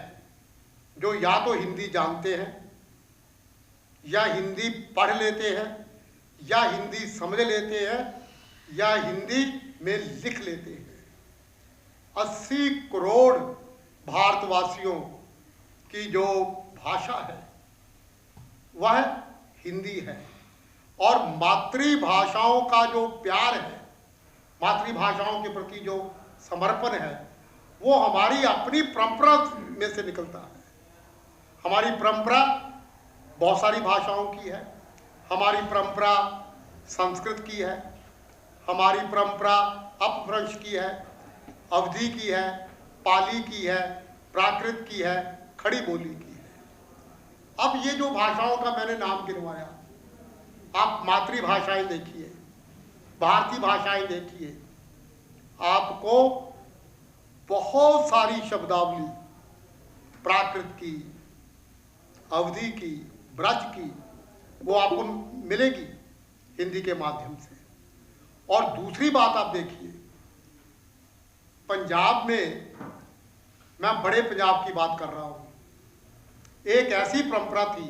जो या तो हिंदी जानते हैं, या हिंदी पढ़ लेते हैं, या हिंदी समझ लेते हैं, या हिंदी में लिख लेते हैं। 80 करोड़ भारतवासियों की जो भाषा है वह हिंदी है। और मातृभाषाओं का जो प्यार है, मातृभाषाओं के प्रति जो समर्पण है, वो हमारी अपनी परंपरा में से निकलता है। हमारी परंपरा बहुत सारी भाषाओं की है। हमारी परंपरा संस्कृत की है, हमारी परंपरा अपभ्रंश की है, अवधी की है, पाली की है, प्राकृत की है, खड़ी बोली की है। अब ये जो भाषाओं का मैंने नाम गिनवाया, आप मातृभाषाएं देखिए, भारतीय भाषाएं देखिए, आपको बहुत सारी शब्दावली प्राकृत की, अवधी की, ब्रज की, वो आपको मिलेगी हिंदी के माध्यम से। और दूसरी बात आप देखिए, पंजाब में, मैं बड़े पंजाब की बात कर रहा हूं, एक ऐसी परंपरा थी,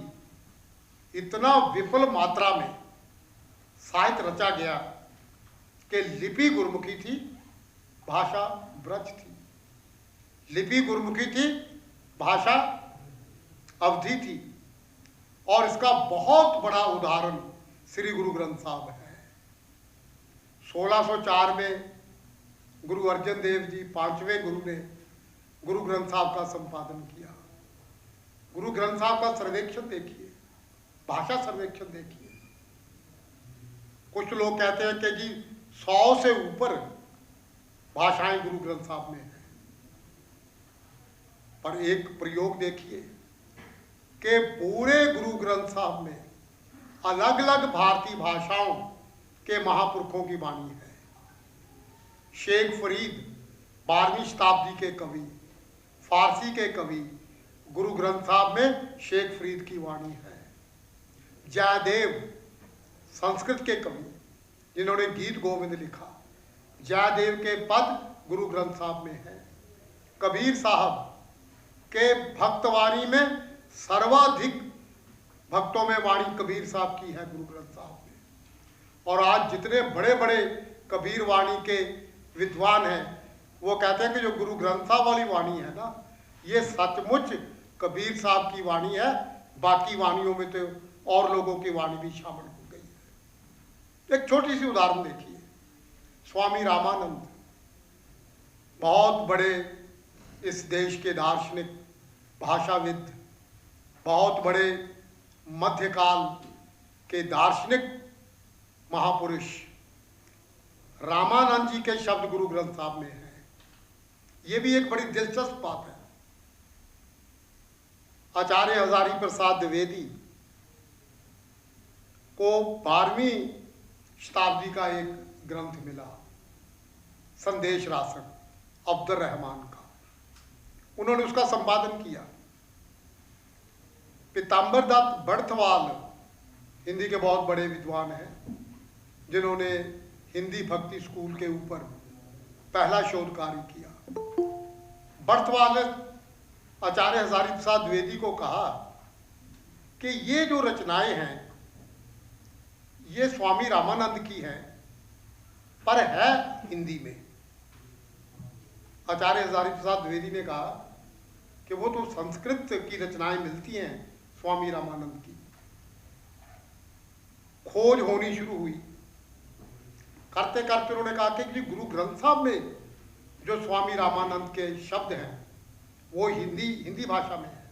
इतना विपुल मात्रा में साहित्य रचा गया कि लिपि गुरमुखी थी, भाषा ब्रज थी। लिपि गुरमुखी थी, भाषा अवधी थी। और इसका बहुत बड़ा उदाहरण श्री गुरु ग्रंथ साहब है। 1604 में गुरु अर्जन देव जी 5वें गुरु ने गुरु ग्रंथ साहब का संपादन किया। गुरु ग्रंथ साहब का सर्वेक्षण देखिए, भाषा सर्वेक्षण देखिए। कुछ लोग कहते हैं कि जी 100 से ऊपर भाषाएं गुरु ग्रंथ साहब में हैं, पर एक प्रयोग देखिए कि पूरे गुरु ग्रंथ साहब में अलग अलग भारतीय भाषाओं के महापुरुषों की वाणी है। शेख फरीद 12वीं शताब्दी के कवि, फारसी के कवि, गुरु ग्रंथ साहब में शेख फरीद की वाणी है। जयदेव संस्कृत के कवि, जिन्होंने गीत गोविंद लिखा, जयदेव के पद गुरु ग्रंथ साहब में है। कबीर साहब के भक्तवाणी में सर्वाधिक भक्तों में वाणी कबीर साहब की है गुरु ग्रंथ साहब में। और आज जितने बड़े बड़े कबीर वाणी के विद्वान हैं, वो कहते हैं कि जो गुरु ग्रंथ साहब वाली वाणी है ना, ये सचमुच कबीर साहब की वाणी है। बाकी वाणियों में तो और लोगों की वाणी भी शामिल हो गई है। एक छोटी सी उदाहरण देखिए, स्वामी रामानंद, बहुत बड़े इस देश के दार्शनिक, भाषाविद, बहुत बड़े मध्यकाल के दार्शनिक महापुरुष, रामानंद जी के शब्द गुरु ग्रंथ साहब में हैं। ये भी एक बड़ी दिलचस्प बात है। आचार्य हजारी प्रसाद द्विवेदी को 12वीं शताब्दी का एक ग्रंथ मिला, संदेश रासक, अब्दुल रहमान का। उन्होंने उसका संपादन किया। पीताम्बर दत्त बड़थवाल हिंदी के बहुत बड़े विद्वान हैं, जिन्होंने हिंदी भक्ति स्कूल के ऊपर पहला शोध कार्य किया। बर्थवाल आचार्य हजारी प्रसाद द्विवेदी को कहा कि ये जो रचनाएं हैं ये स्वामी रामानंद की हैं, पर है हिंदी में। आचार्य हजारी प्रसाद द्विवेदी ने कहा कि वो तो संस्कृत की रचनाएं मिलती हैं स्वामी रामानंद की। खोज होनी शुरू हुई, करते करते उन्होंने कहा कि गुरु ग्रंथ साहब में जो स्वामी रामानंद के शब्द हैं वो हिंदी भाषा में है,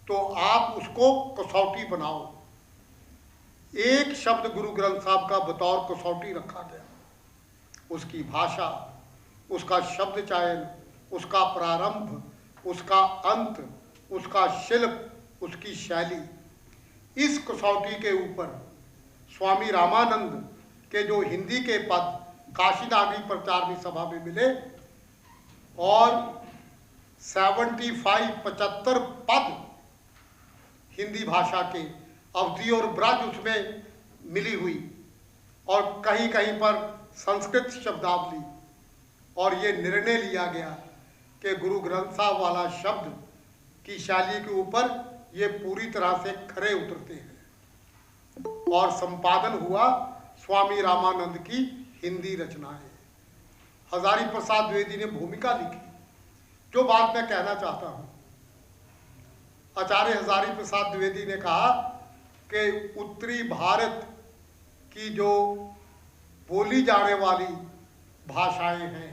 तो आप उसको कसौटी बनाओ। एक शब्द गुरु ग्रंथ साहब का बतौर कसौटी रखा गया, उसकी भाषा, उसका शब्द चयन, उसका प्रारंभ, उसका अंत, उसका शिल्प, उसकी शैली। इस कसौटी के ऊपर स्वामी रामानंद के जो हिंदी के पद काशी नागरी प्रचारणी सभा में मिले और 75 पद हिंदी भाषा के अवधि और ब्रज उसमें मिली हुई, और कहीं कहीं पर संस्कृत शब्दावली, और ये निर्णय लिया गया कि गुरु ग्रंथ साहब वाला शब्द की शैली के ऊपर ये पूरी तरह से खरे उतरते हैं, और संपादन हुआ स्वामी रामानंद की हिंदी रचनाएं। हजारी प्रसाद द्विवेदी ने भूमिका लिखी। जो बात मैं कहना चाहता हूं, आचार्य हजारी प्रसाद द्विवेदी ने कहा कि उत्तरी भारत की जो बोली जाने वाली भाषाएं हैं,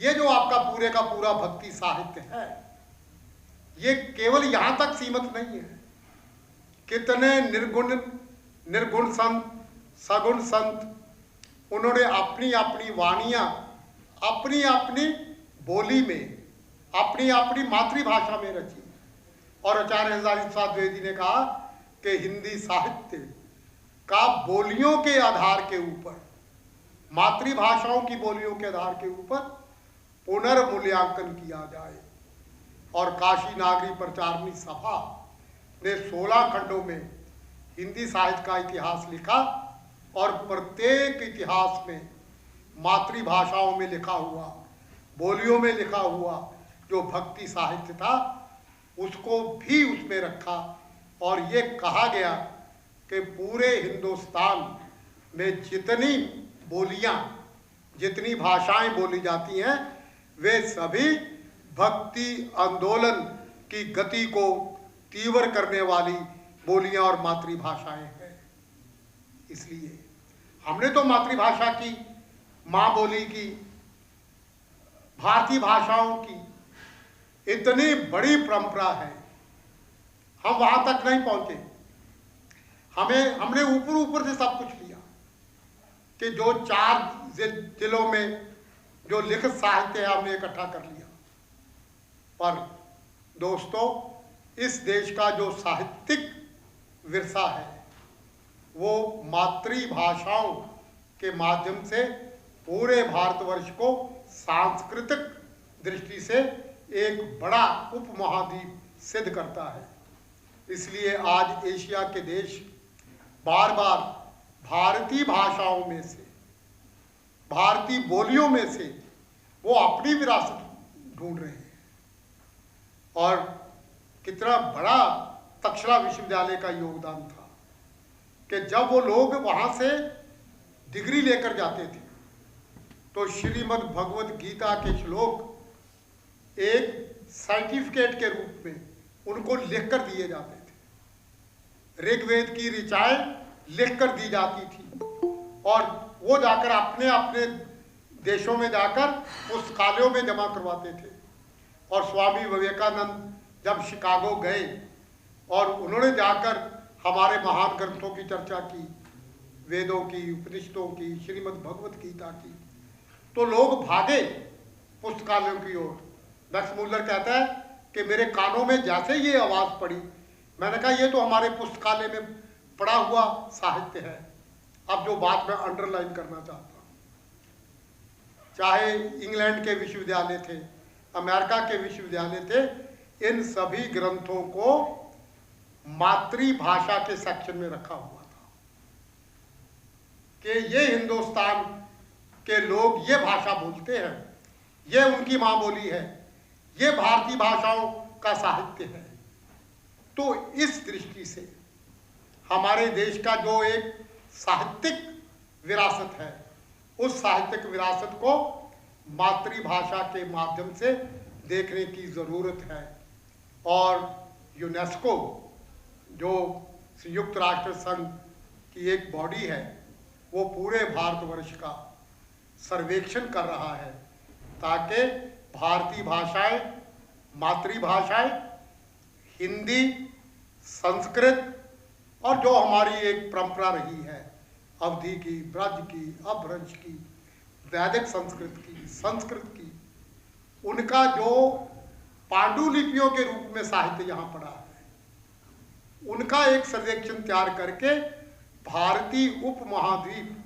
ये जो आपका पूरे का पूरा भक्ति साहित्य है, ये केवल यहां तक सीमित नहीं है। कितने निर्गुण संत, सगुण संत, उन्होंने अपनी अपनी वाणियां अपनी अपनी बोली में, अपनी अपनी मातृभाषा में रची। और आचार्य हजारी प्रसाद द्विवेदी ने कहा कि हिंदी साहित्य का बोलियों के आधार के ऊपर, मातृभाषाओं की बोलियों के आधार के ऊपर पुनर्मूल्यांकन किया जाए। और काशी नागरी प्रचारणी सभा ने 16 खंडों में हिंदी साहित्य का इतिहास लिखा, और प्रत्येक इतिहास में मातृभाषाओं में लिखा हुआ, बोलियों में लिखा हुआ जो भक्ति साहित्य था उसको भी उसमें रखा। और ये कहा गया कि पूरे हिंदुस्तान में जितनी बोलियां, जितनी भाषाएं बोली जाती हैं, वे सभी भक्ति आंदोलन की गति को तीव्र करने वाली बोलियां और मातृभाषाएं हैं। इसलिए हमने तो मातृभाषा की, माँ बोली की, भारतीय भाषाओं की इतनी बड़ी परंपरा है, हम वहां तक नहीं पहुंचे। हमने ऊपर ऊपर से सब कुछ लिया कि जो 4 जिलों में जो लिखित साहित्य है हमने इकट्ठा कर लिया। पर दोस्तों, इस देश का जो साहित्यिक विरसा है वो मातृभाषाओं के माध्यम से पूरे भारतवर्ष को सांस्कृतिक दृष्टि से एक बड़ा उपमहाद्वीप सिद्ध करता है। इसलिए आज एशिया के देश बार बार भारतीय भाषाओं में से, भारतीय बोलियों में से वो अपनी विरासत ढूंढ रहे हैं। और कितना बड़ा तक्षशिला विश्वविद्यालय का योगदान था कि जब वो लोग वहां से डिग्री लेकर जाते थे तो श्रीमद् भगवद गीता के श्लोक एक सर्टिफिकेट के रूप में उनको लिखकर दिए जाते थे। ऋग्वेद की ऋचाएं लिखकर दी जाती थी, और वो जाकर अपने अपने देशों में जाकर पुस्तकालयों में जमा करवाते थे। और स्वामी विवेकानंद जब शिकागो गए और उन्होंने जाकर हमारे महान ग्रंथों की चर्चा की, वेदों की, उपनिषदों की, श्रीमद् भगवद गीता की, तो लोग भागे पुस्तकालयों की ओर। मैक्स मुलर कहता है कि मेरे कानों में जैसे ये आवाज़ पड़ी, मैंने कहा ये तो हमारे पुस्तकालय में पड़ा हुआ साहित्य है। अब जो बात मैं अंडरलाइन करना चाहता हूँ, चाहे इंग्लैंड के विश्वविद्यालय थे, अमेरिका के विश्वविद्यालय थे, इन सभी ग्रंथों को मातृभाषा के सेक्शन में रखा हुआ था। कि ये हिंदुस्तान के लोग ये भाषा बोलते हैं, ये उनकी माँ बोली है, ये भारतीय भाषाओं का साहित्य है। तो इस दृष्टि से हमारे देश का जो एक साहित्यिक विरासत है, उस साहित्यिक विरासत को मातृभाषा के माध्यम से देखने की ज़रूरत है। और यूनेस्को जो संयुक्त राष्ट्र संघ की एक बॉडी है, वो पूरे भारतवर्ष का सर्वेक्षण कर रहा है ताकि भारतीय भाषाएं, मातृभाषाएं, हिंदी, संस्कृत और जो हमारी एक परंपरा रही है अवधी की, ब्रज की, अपभ्रंश की, वैदिक संस्कृत की, उनका जो पांडुलिपियों के रूप में साहित्य यहाँ पड़ा है, उनका एक सर्वेक्षण तैयार करके भारतीय उपमहाद्वीप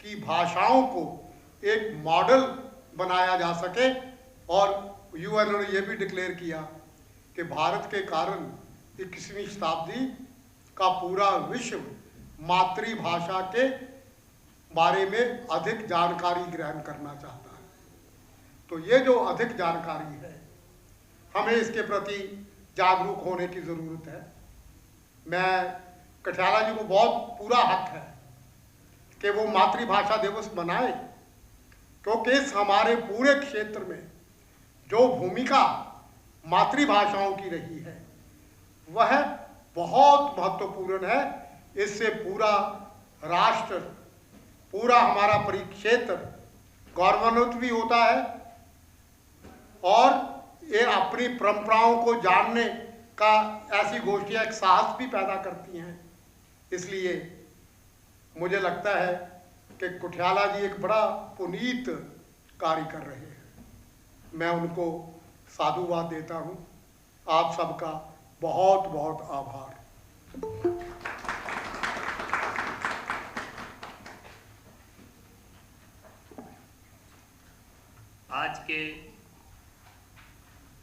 की भाषाओं को एक मॉडल बनाया जा सके। और यूएन ने यह भी डिक्लेयर किया कि भारत के कारण 21वीं शताब्दी का पूरा विश्व मातृभाषा के बारे में अधिक जानकारी ग्रहण करना चाहता है। तो ये जो अधिक जानकारी है, हमें इसके प्रति जागरूक होने की ज़रूरत है। मैं कठियाला जी को बहुत पूरा हक है कि वो मातृभाषा दिवस मनाए, क्योंकि इस हमारे पूरे क्षेत्र में जो भूमिका मातृभाषाओं की रही है वह बहुत महत्वपूर्ण है। इससे पूरा राष्ट्र, पूरा हमारा परिक्षेत्र गौरवान्वित भी होता है और ये अपनी परंपराओं को जानने का ऐसी गोष्ठियाँ एक साहस भी पैदा करती हैं। इसलिए मुझे लगता है कि कुठियाला जी एक बड़ा पुनीत कार्य कर रहे हैं। मैं उनको साधुवाद देता हूँ। आप सबका बहुत बहुत आभार। आज के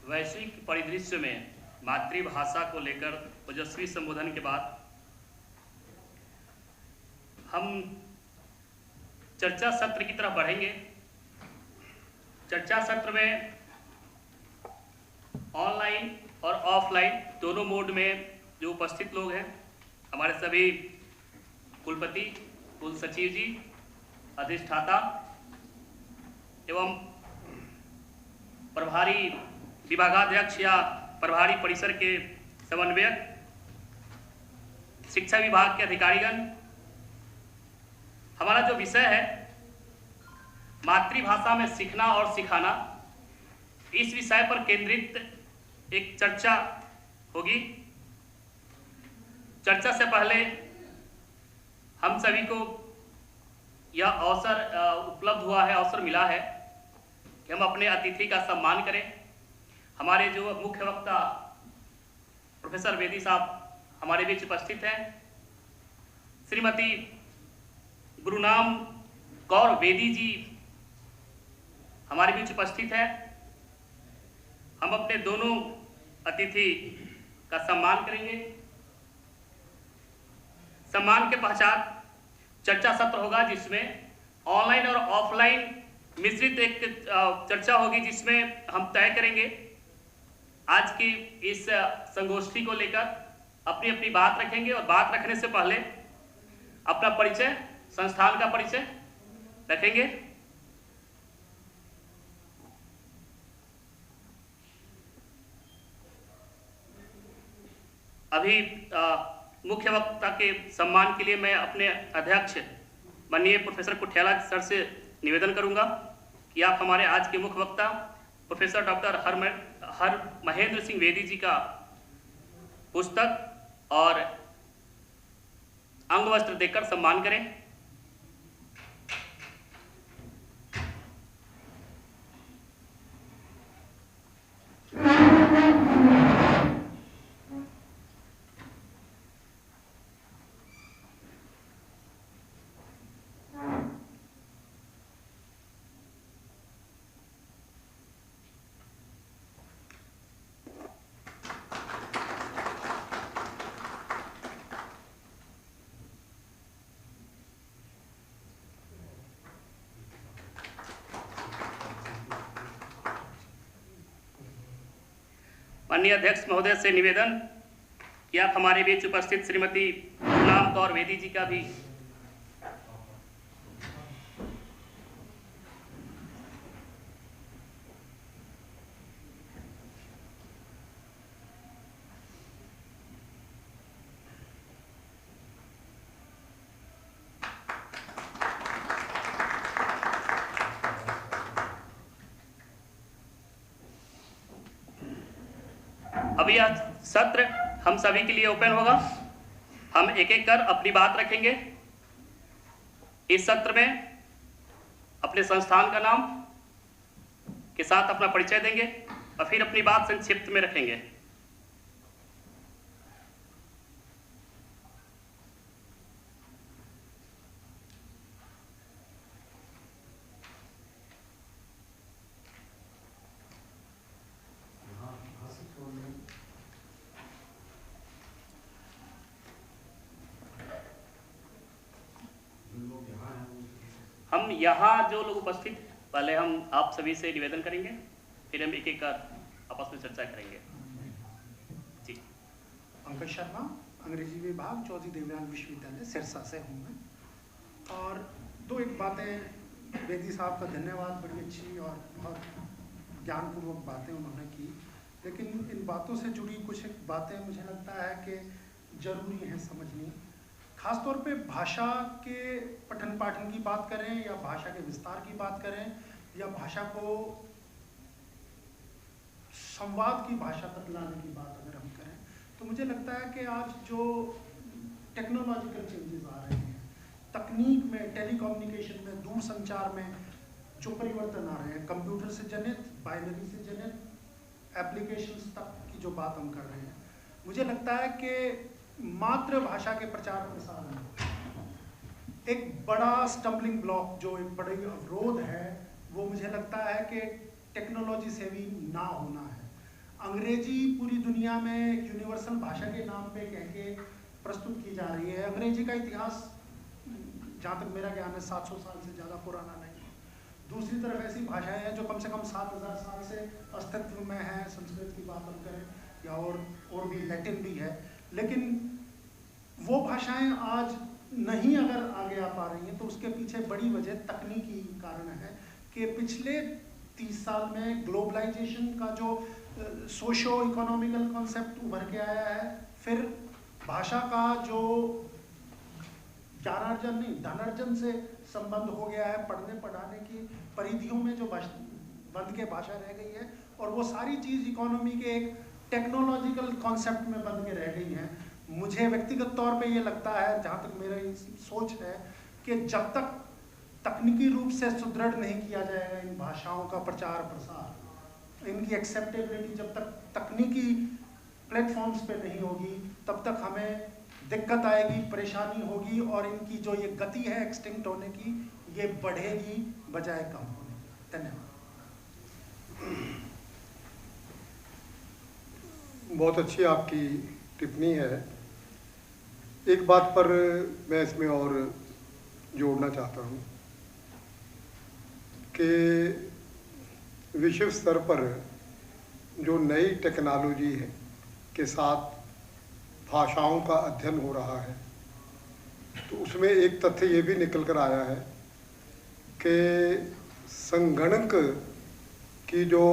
वैश्विक परिदृश्य में मातृभाषा को लेकर ओजस्वी संबोधन के बाद हम चर्चा सत्र की तरफ बढ़ेंगे। चर्चा सत्र में ऑनलाइन और ऑफलाइन दोनों मोड में जो उपस्थित लोग हैं, हमारे सभी कुलपति, कुल सचिव जी, अधिष्ठाता एवं प्रभारी विभागाध्यक्ष या प्रभारी परिसर के समन्वयक, शिक्षा विभाग के अधिकारीगण, हमारा जो विषय है मातृभाषा में सीखना और सिखाना, इस विषय पर केंद्रित एक चर्चा होगी। चर्चा से पहले हम सभी को यह अवसर उपलब्ध हुआ है, अवसर मिला है कि हम अपने अतिथि का सम्मान करें। हमारे जो मुख्य वक्ता प्रोफेसर वेदी साहब हमारे बीच उपस्थित हैं। श्रीमती गुरुनाम कौर वेदी जी हमारे बीच उपस्थित है। हम अपने दोनों अतिथि का सम्मान करेंगे। सम्मान के पश्चात चर्चा सत्र होगा जिसमें ऑनलाइन और ऑफलाइन मिश्रित एक चर्चा होगी, जिसमें हम तय करेंगे आज की इस संगोष्ठी को लेकर अपनी अपनी बात रखेंगे। और बात रखने से पहले अपना परिचय, संस्थान का परिचय रखेंगे। अभी मुख्य वक्ता के सम्मान के लिए मैं अपने अध्यक्ष माननीय प्रोफेसर कुठियाला सर से निवेदन करूंगा कि आप हमारे आज के मुख्य वक्ता प्रोफेसर डॉक्टर हर महेंद्र सिंह वेदी जी का पुस्तक और अंगवस्त्र देकर सम्मान करें। माननीय अध्यक्ष महोदय से निवेदन कि आप हमारे बीच उपस्थित श्रीमती गुरनाम कौर वेदी जी का भी अभी यह सत्र हम सभी के लिए ओपन होगा। हम एक एक कर अपनी बात रखेंगे। इस सत्र में अपने संस्थान का नाम के साथ अपना परिचय देंगे और फिर अपनी बात संक्षिप्त में रखेंगे। हम यहाँ जो लोग उपस्थित पहले हम आप सभी से निवेदन करेंगे, फिर हम एक एक कर आपस में चर्चा करेंगे। जी, पंकज शर्मा, अंग्रेजी विभाग, चौधरी देवलाल विश्वविद्यालय सिरसा से हूँ मैं। और दो एक बातें, वेदी साहब का धन्यवाद, बड़ी अच्छी और बहुत ज्ञानपूर्वक बातें उन्होंने की, लेकिन इन बातों से जुड़ी कुछ एक बातें मुझे लगता है कि जरूरी हैं समझनी। खासतौर पे भाषा के पठन पाठन की बात करें या भाषा के विस्तार की बात करें या भाषा को संवाद की भाषा तक लाने की बात अगर हम करें, तो मुझे लगता है कि आज जो टेक्नोलॉजिकल चेंजेस आ रहे हैं, तकनीक में, टेलीकम्युनिकेशन में, दूरसंचार में जो परिवर्तन आ रहे हैं, कंप्यूटर से जनित, बाइनरी से जनित एप्लीकेशंस तक की जो बात हम कर रहे हैं, मुझे लगता है कि मातृभाषा के प्रचार प्रसार में एक बड़ा स्टम्बलिंग ब्लॉक, जो एक बड़ी अवरोध है, वो मुझे लगता है कि टेक्नोलॉजी से भी ना होना है। अंग्रेजी पूरी दुनिया में यूनिवर्सल भाषा के नाम पे कह के प्रस्तुत की जा रही है। अंग्रेजी का इतिहास, जहाँ तक मेरा ज्ञान है, 700 साल से ज़्यादा पुराना नहीं है। दूसरी तरफ ऐसी भाषाएं हैं जो कम से कम 7000 साल से अस्तित्व में हैं। संस्कृत की बात हम करें या और भी, लैटिन भी है, लेकिन वो भाषाएं आज नहीं अगर आगे आ पा रही हैं, तो उसके पीछे बड़ी वजह तकनीकी कारण है कि पिछले 30 साल में ग्लोबलाइजेशन का जो सोशो इकोनॉमिकल कॉन्सेप्ट उभर के आया है, फिर भाषा का जो ज्ञानार्जन नहीं, धनार्जन से संबंध हो गया है, पढ़ने पढ़ाने की परिधियों में जो बंद के भाषा रह गई है, और वो सारी चीज़ इकोनॉमी के एक टेक्नोलॉजिकल कॉन्सेप्ट में बन के रह गई है। मुझे व्यक्तिगत तौर पे ये लगता है, जहाँ तक मेरी सोच है, कि जब तक तकनीकी रूप से सुदृढ़ नहीं किया जाएगा इन भाषाओं का प्रचार प्रसार, इनकी एक्सेप्टेबिलिटी जब तक तकनीकी प्लेटफॉर्म्स पे नहीं होगी, तब तक हमें दिक्कत आएगी, परेशानी होगी, और इनकी जो ये गति है एक्सटिंक्ट होने की, ये बढ़ेगी बजाय कम होने की। धन्यवाद। बहुत अच्छी आपकी टिप्पणी है। एक बात पर मैं इसमें और जोड़ना चाहता हूँ कि विश्व स्तर पर जो नई टेक्नोलॉजी है के साथ भाषाओं का अध्ययन हो रहा है, तो उसमें एक तथ्य ये भी निकल कर आया है कि संगणक की जो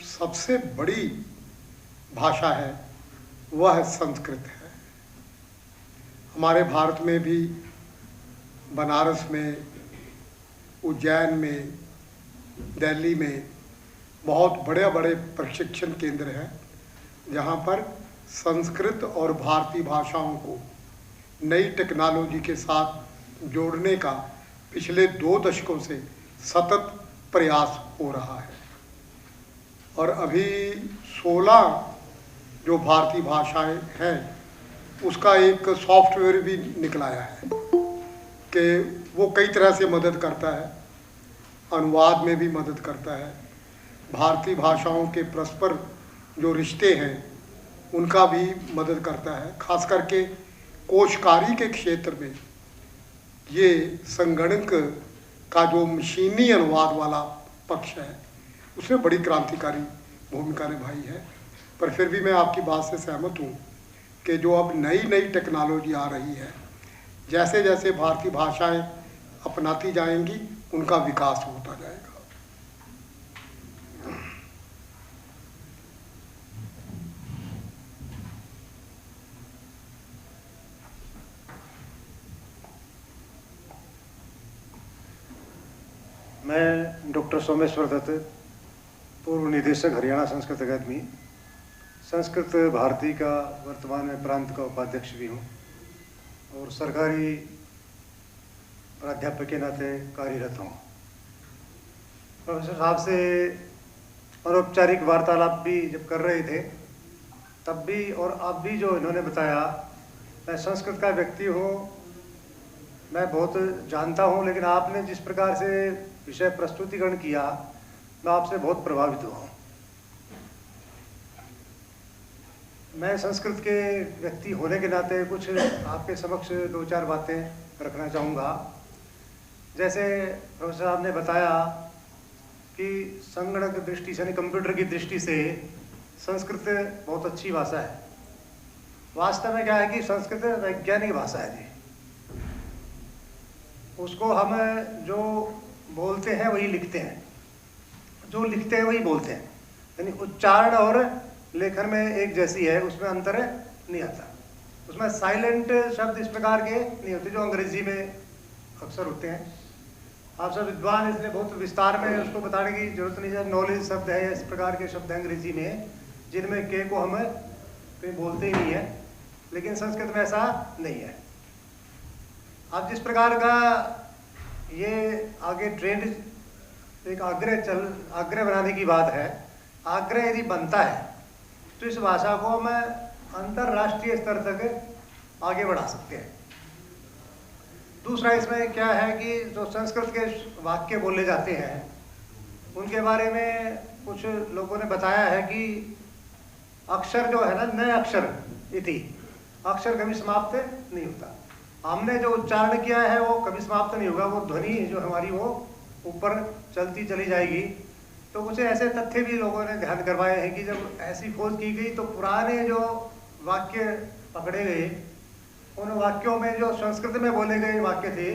सबसे बड़ी भाषा है वह संस्कृत है। हमारे भारत में भी बनारस में, उज्जैन में, दिल्ली में बहुत बड़े बड़े प्रशिक्षण केंद्र हैं, जहाँ पर संस्कृत और भारतीय भाषाओं को नई टेक्नोलॉजी के साथ जोड़ने का पिछले 2 दशकों से सतत प्रयास हो रहा है। और अभी 16 जो भारतीय भाषाएं हैं, उसका एक सॉफ्टवेयर भी निकल आया है कि वो कई तरह से मदद करता है, अनुवाद में भी मदद करता है, भारतीय भाषाओं के परस्पर जो रिश्ते हैं उनका भी मदद करता है। खास करके कोशकारी के क्षेत्र में ये संगणक का जो मशीनी अनुवाद वाला पक्ष है, उसने बड़ी क्रांतिकारी भूमिका निभाई है। पर फिर भी मैं आपकी बात से सहमत हूँ कि जो अब नई नई टेक्नोलॉजी आ रही है, जैसे जैसे भारतीय भाषाएं अपनाती जाएंगी उनका विकास होता जाएगा। मैं डॉक्टर सोमेश्वर दत्त, पूर्व निदेशक हरियाणा संस्कृत अकादमी, संस्कृत भारती का वर्तमान में प्रांत का उपाध्यक्ष भी हूँ और सरकारी प्राध्यापक के नाते कार्यरत हूँ। प्रोफेसर साहब से अनौपचारिक वार्तालाप भी जब कर रहे थे तब भी और अब भी जो इन्होंने बताया, मैं संस्कृत का व्यक्ति हूँ, मैं बहुत जानता हूँ, लेकिन आपने जिस प्रकार से विषय प्रस्तुतिकरण किया मैं आपसे बहुत प्रभावित हुआ हूँ। मैं संस्कृत के व्यक्ति होने के नाते कुछ आपके समक्ष दो चार बातें रखना चाहूँगा। जैसे प्रोफेसर साहब ने बताया कि संगणक दृष्टि से, यानी कंप्यूटर की दृष्टि से संस्कृत बहुत अच्छी भाषा है। वास्तव में क्या है कि संस्कृत वैज्ञानिक भाषा है जी। उसको हम जो बोलते हैं वही लिखते हैं, जो लिखते हैं वही बोलते हैं, यानी उच्चारण और लेखन में एक जैसी है, उसमें अंतर नहीं आता। उसमें साइलेंट शब्द इस प्रकार के नहीं होते जो अंग्रेजी में अक्सर होते हैं। आप सब विद्वान, इसलिए बहुत विस्तार में उसको बताने की जरूरत नहीं है। नॉलेज शब्द है, इस प्रकार के शब्द हैं अंग्रेजी में जिनमें के को हम कहीं बोलते ही नहीं है, लेकिन संस्कृत में ऐसा नहीं है। अब जिस प्रकार का ये आगे ट्रेंड, एक आग्रह बनाने की बात है, आग्रह यदि बनता है तो इस भाषा को हम अंतर्राष्ट्रीय स्तर तक आगे बढ़ा सकते हैं। दूसरा इसमें क्या है कि जो संस्कृत के वाक्य बोले जाते हैं उनके बारे में कुछ लोगों ने बताया है कि अक्षर जो है ना, नए अक्षर इति, अक्षर कभी समाप्त नहीं होता। हमने जो उच्चारण किया है वो कभी समाप्त नहीं होगा, वो ध्वनि जो हमारी वो ऊपर चलती चली जाएगी। तो कुछ ऐसे तथ्य भी लोगों ने ध्यान करवाए हैं कि जब ऐसी खोज की गई तो पुराने जो वाक्य पकड़े गए, उन वाक्यों में जो संस्कृत में बोले गए वाक्य थे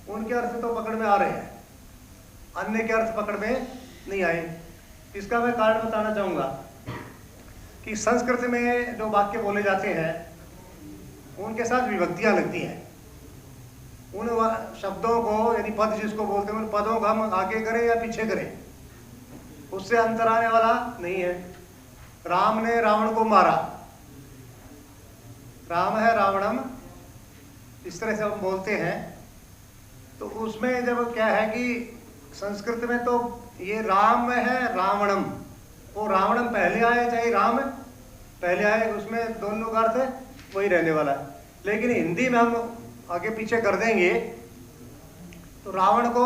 उनके अर्थ तो पकड़ में आ रहे हैं, अन्य के अर्थ पकड़ में नहीं आए। इसका मैं कारण बताना चाहूँगा कि संस्कृत में जो वाक्य बोले जाते हैं उनके साथ विभक्तियाँ लगती हैं। उन शब्दों को, यानी पद जिसको बोलते हैं, उन पदों को हम आगे करें या पीछे करें, उससे अंतर आने वाला नहीं है। राम ने रावण को मारा, राम है रावणम, इस तरह से हम बोलते हैं। तो उसमें जब क्या है कि संस्कृत में तो ये राम है रावणम, वो रावणम पहले आए चाहे राम पहले आए, उसमें दोनों का अर्थ वही रहने वाला है। लेकिन हिंदी में हम आगे पीछे कर देंगे तो रावण को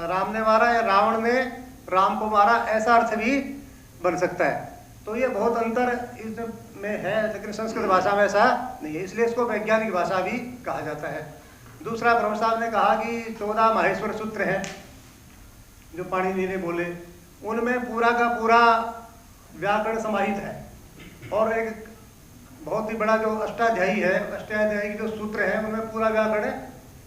राम ने मारा या रावण ने राम को मारा, ऐसा अर्थ भी बन सकता है। तो ये बहुत अंतर इसमें है, लेकिन संस्कृत भाषा में ऐसा नहीं है, इसलिए इसको वैज्ञानिक भाषा भी कहा जाता है। दूसरा, प्रोफेसर साहब ने कहा कि 14 माहेश्वर सूत्र हैं जो पाणिनि ने बोले, उनमें पूरा का पूरा व्याकरण समाहित है। और एक बहुत ही बड़ा जो अष्टाध्यायी है, अष्टाध्यायी के जो सूत्र हैं उनमें पूरा व्याकरण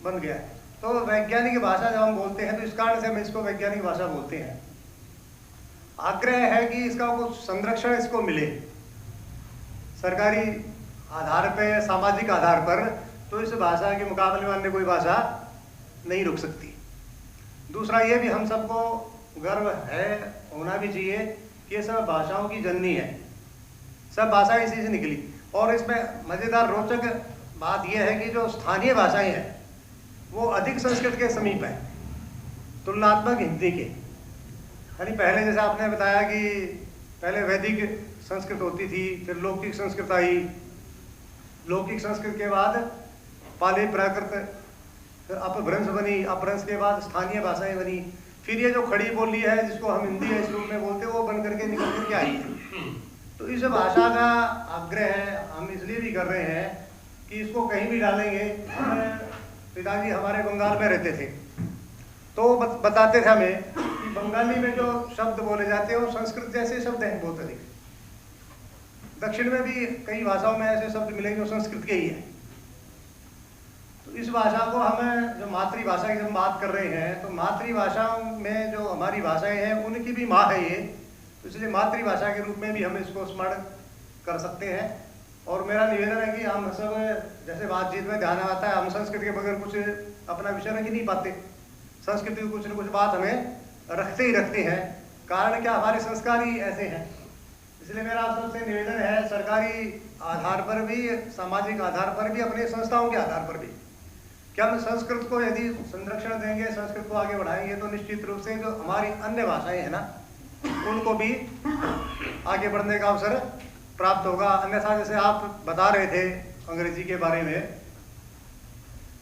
बन गया है। तो वैज्ञानिक भाषा जब हम बोलते हैं तो इस कारण से हम इसको वैज्ञानिक भाषा बोलते हैं। आग्रह है कि इसका कुछ संरक्षण इसको मिले सरकारी आधार पर, सामाजिक आधार पर, तो इस भाषा के मुकाबले में अन्य कोई भाषा नहीं रुक सकती। दूसरा, ये भी हम सबको गर्व है, होना भी चाहिए कि ये सब भाषाओं की जननी है, सब भाषाएं इसी से निकली। और इसमें मज़ेदार रोचक बात यह है कि जो स्थानीय भाषाएं हैं वो अधिक संस्कृत के समीप है तुलनात्मक हिंदी के। यानी पहले जैसा आपने बताया कि पहले वैदिक संस्कृत होती थी, फिर लौकिक संस्कृत आई, लौकिक संस्कृत के बाद पाली प्राकृत, फिर अपभ्रंश बनी, अपभ्रंश के बाद स्थानीय भाषाएं बनी, फिर ये जो खड़ी बोली है जिसको हम हिंदी इस रूप में बोलते हैं वो बन करके निकल करके आई है। तो इस भाषा का आग्रह है, हम इसलिए भी कर रहे हैं कि इसको कहीं भी डालेंगे। पिताजी हमारे बंगाल में रहते थे तो बताते थे हमें कि बंगाली में जो शब्द बोले जाते हैं वो संस्कृत जैसे शब्द हैं बहुत अधिक। दक्षिण में भी कई भाषाओं में ऐसे शब्द मिलेंगे जो संस्कृत के ही है। तो इस भाषा को हमें जो मातृभाषा की हम बात कर रहे हैं, तो मातृभाषा में जो हमारी भाषाएं हैं उनकी भी माँ है ये, तो इसलिए मातृभाषा के रूप में भी हम इसको स्मरण कर सकते हैं। और मेरा निवेदन है कि हम सब जैसे बातचीत में ध्यान आता है, हम संस्कृत के बगैर कुछ अपना विषय रख ही नहीं पाते। संस्कृत की कुछ न कुछ बात हमें रखते ही रखते हैं, कारण क्या, हमारे संस्कार ही ऐसे हैं। इसलिए मेरा आप सबसे निवेदन है, सरकारी आधार पर भी, सामाजिक आधार पर भी, अपने संस्थाओं के आधार पर भी, कि हम संस्कृत को यदि संरक्षण देंगे, संस्कृत को आगे बढ़ाएंगे, तो निश्चित रूप से जो हमारी अन्य भाषाएं हैं ना, उनको भी आगे बढ़ने का अवसर प्राप्त होगा। अन्यथा जैसे आप बता रहे थे अंग्रेजी के बारे में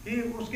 कि उसके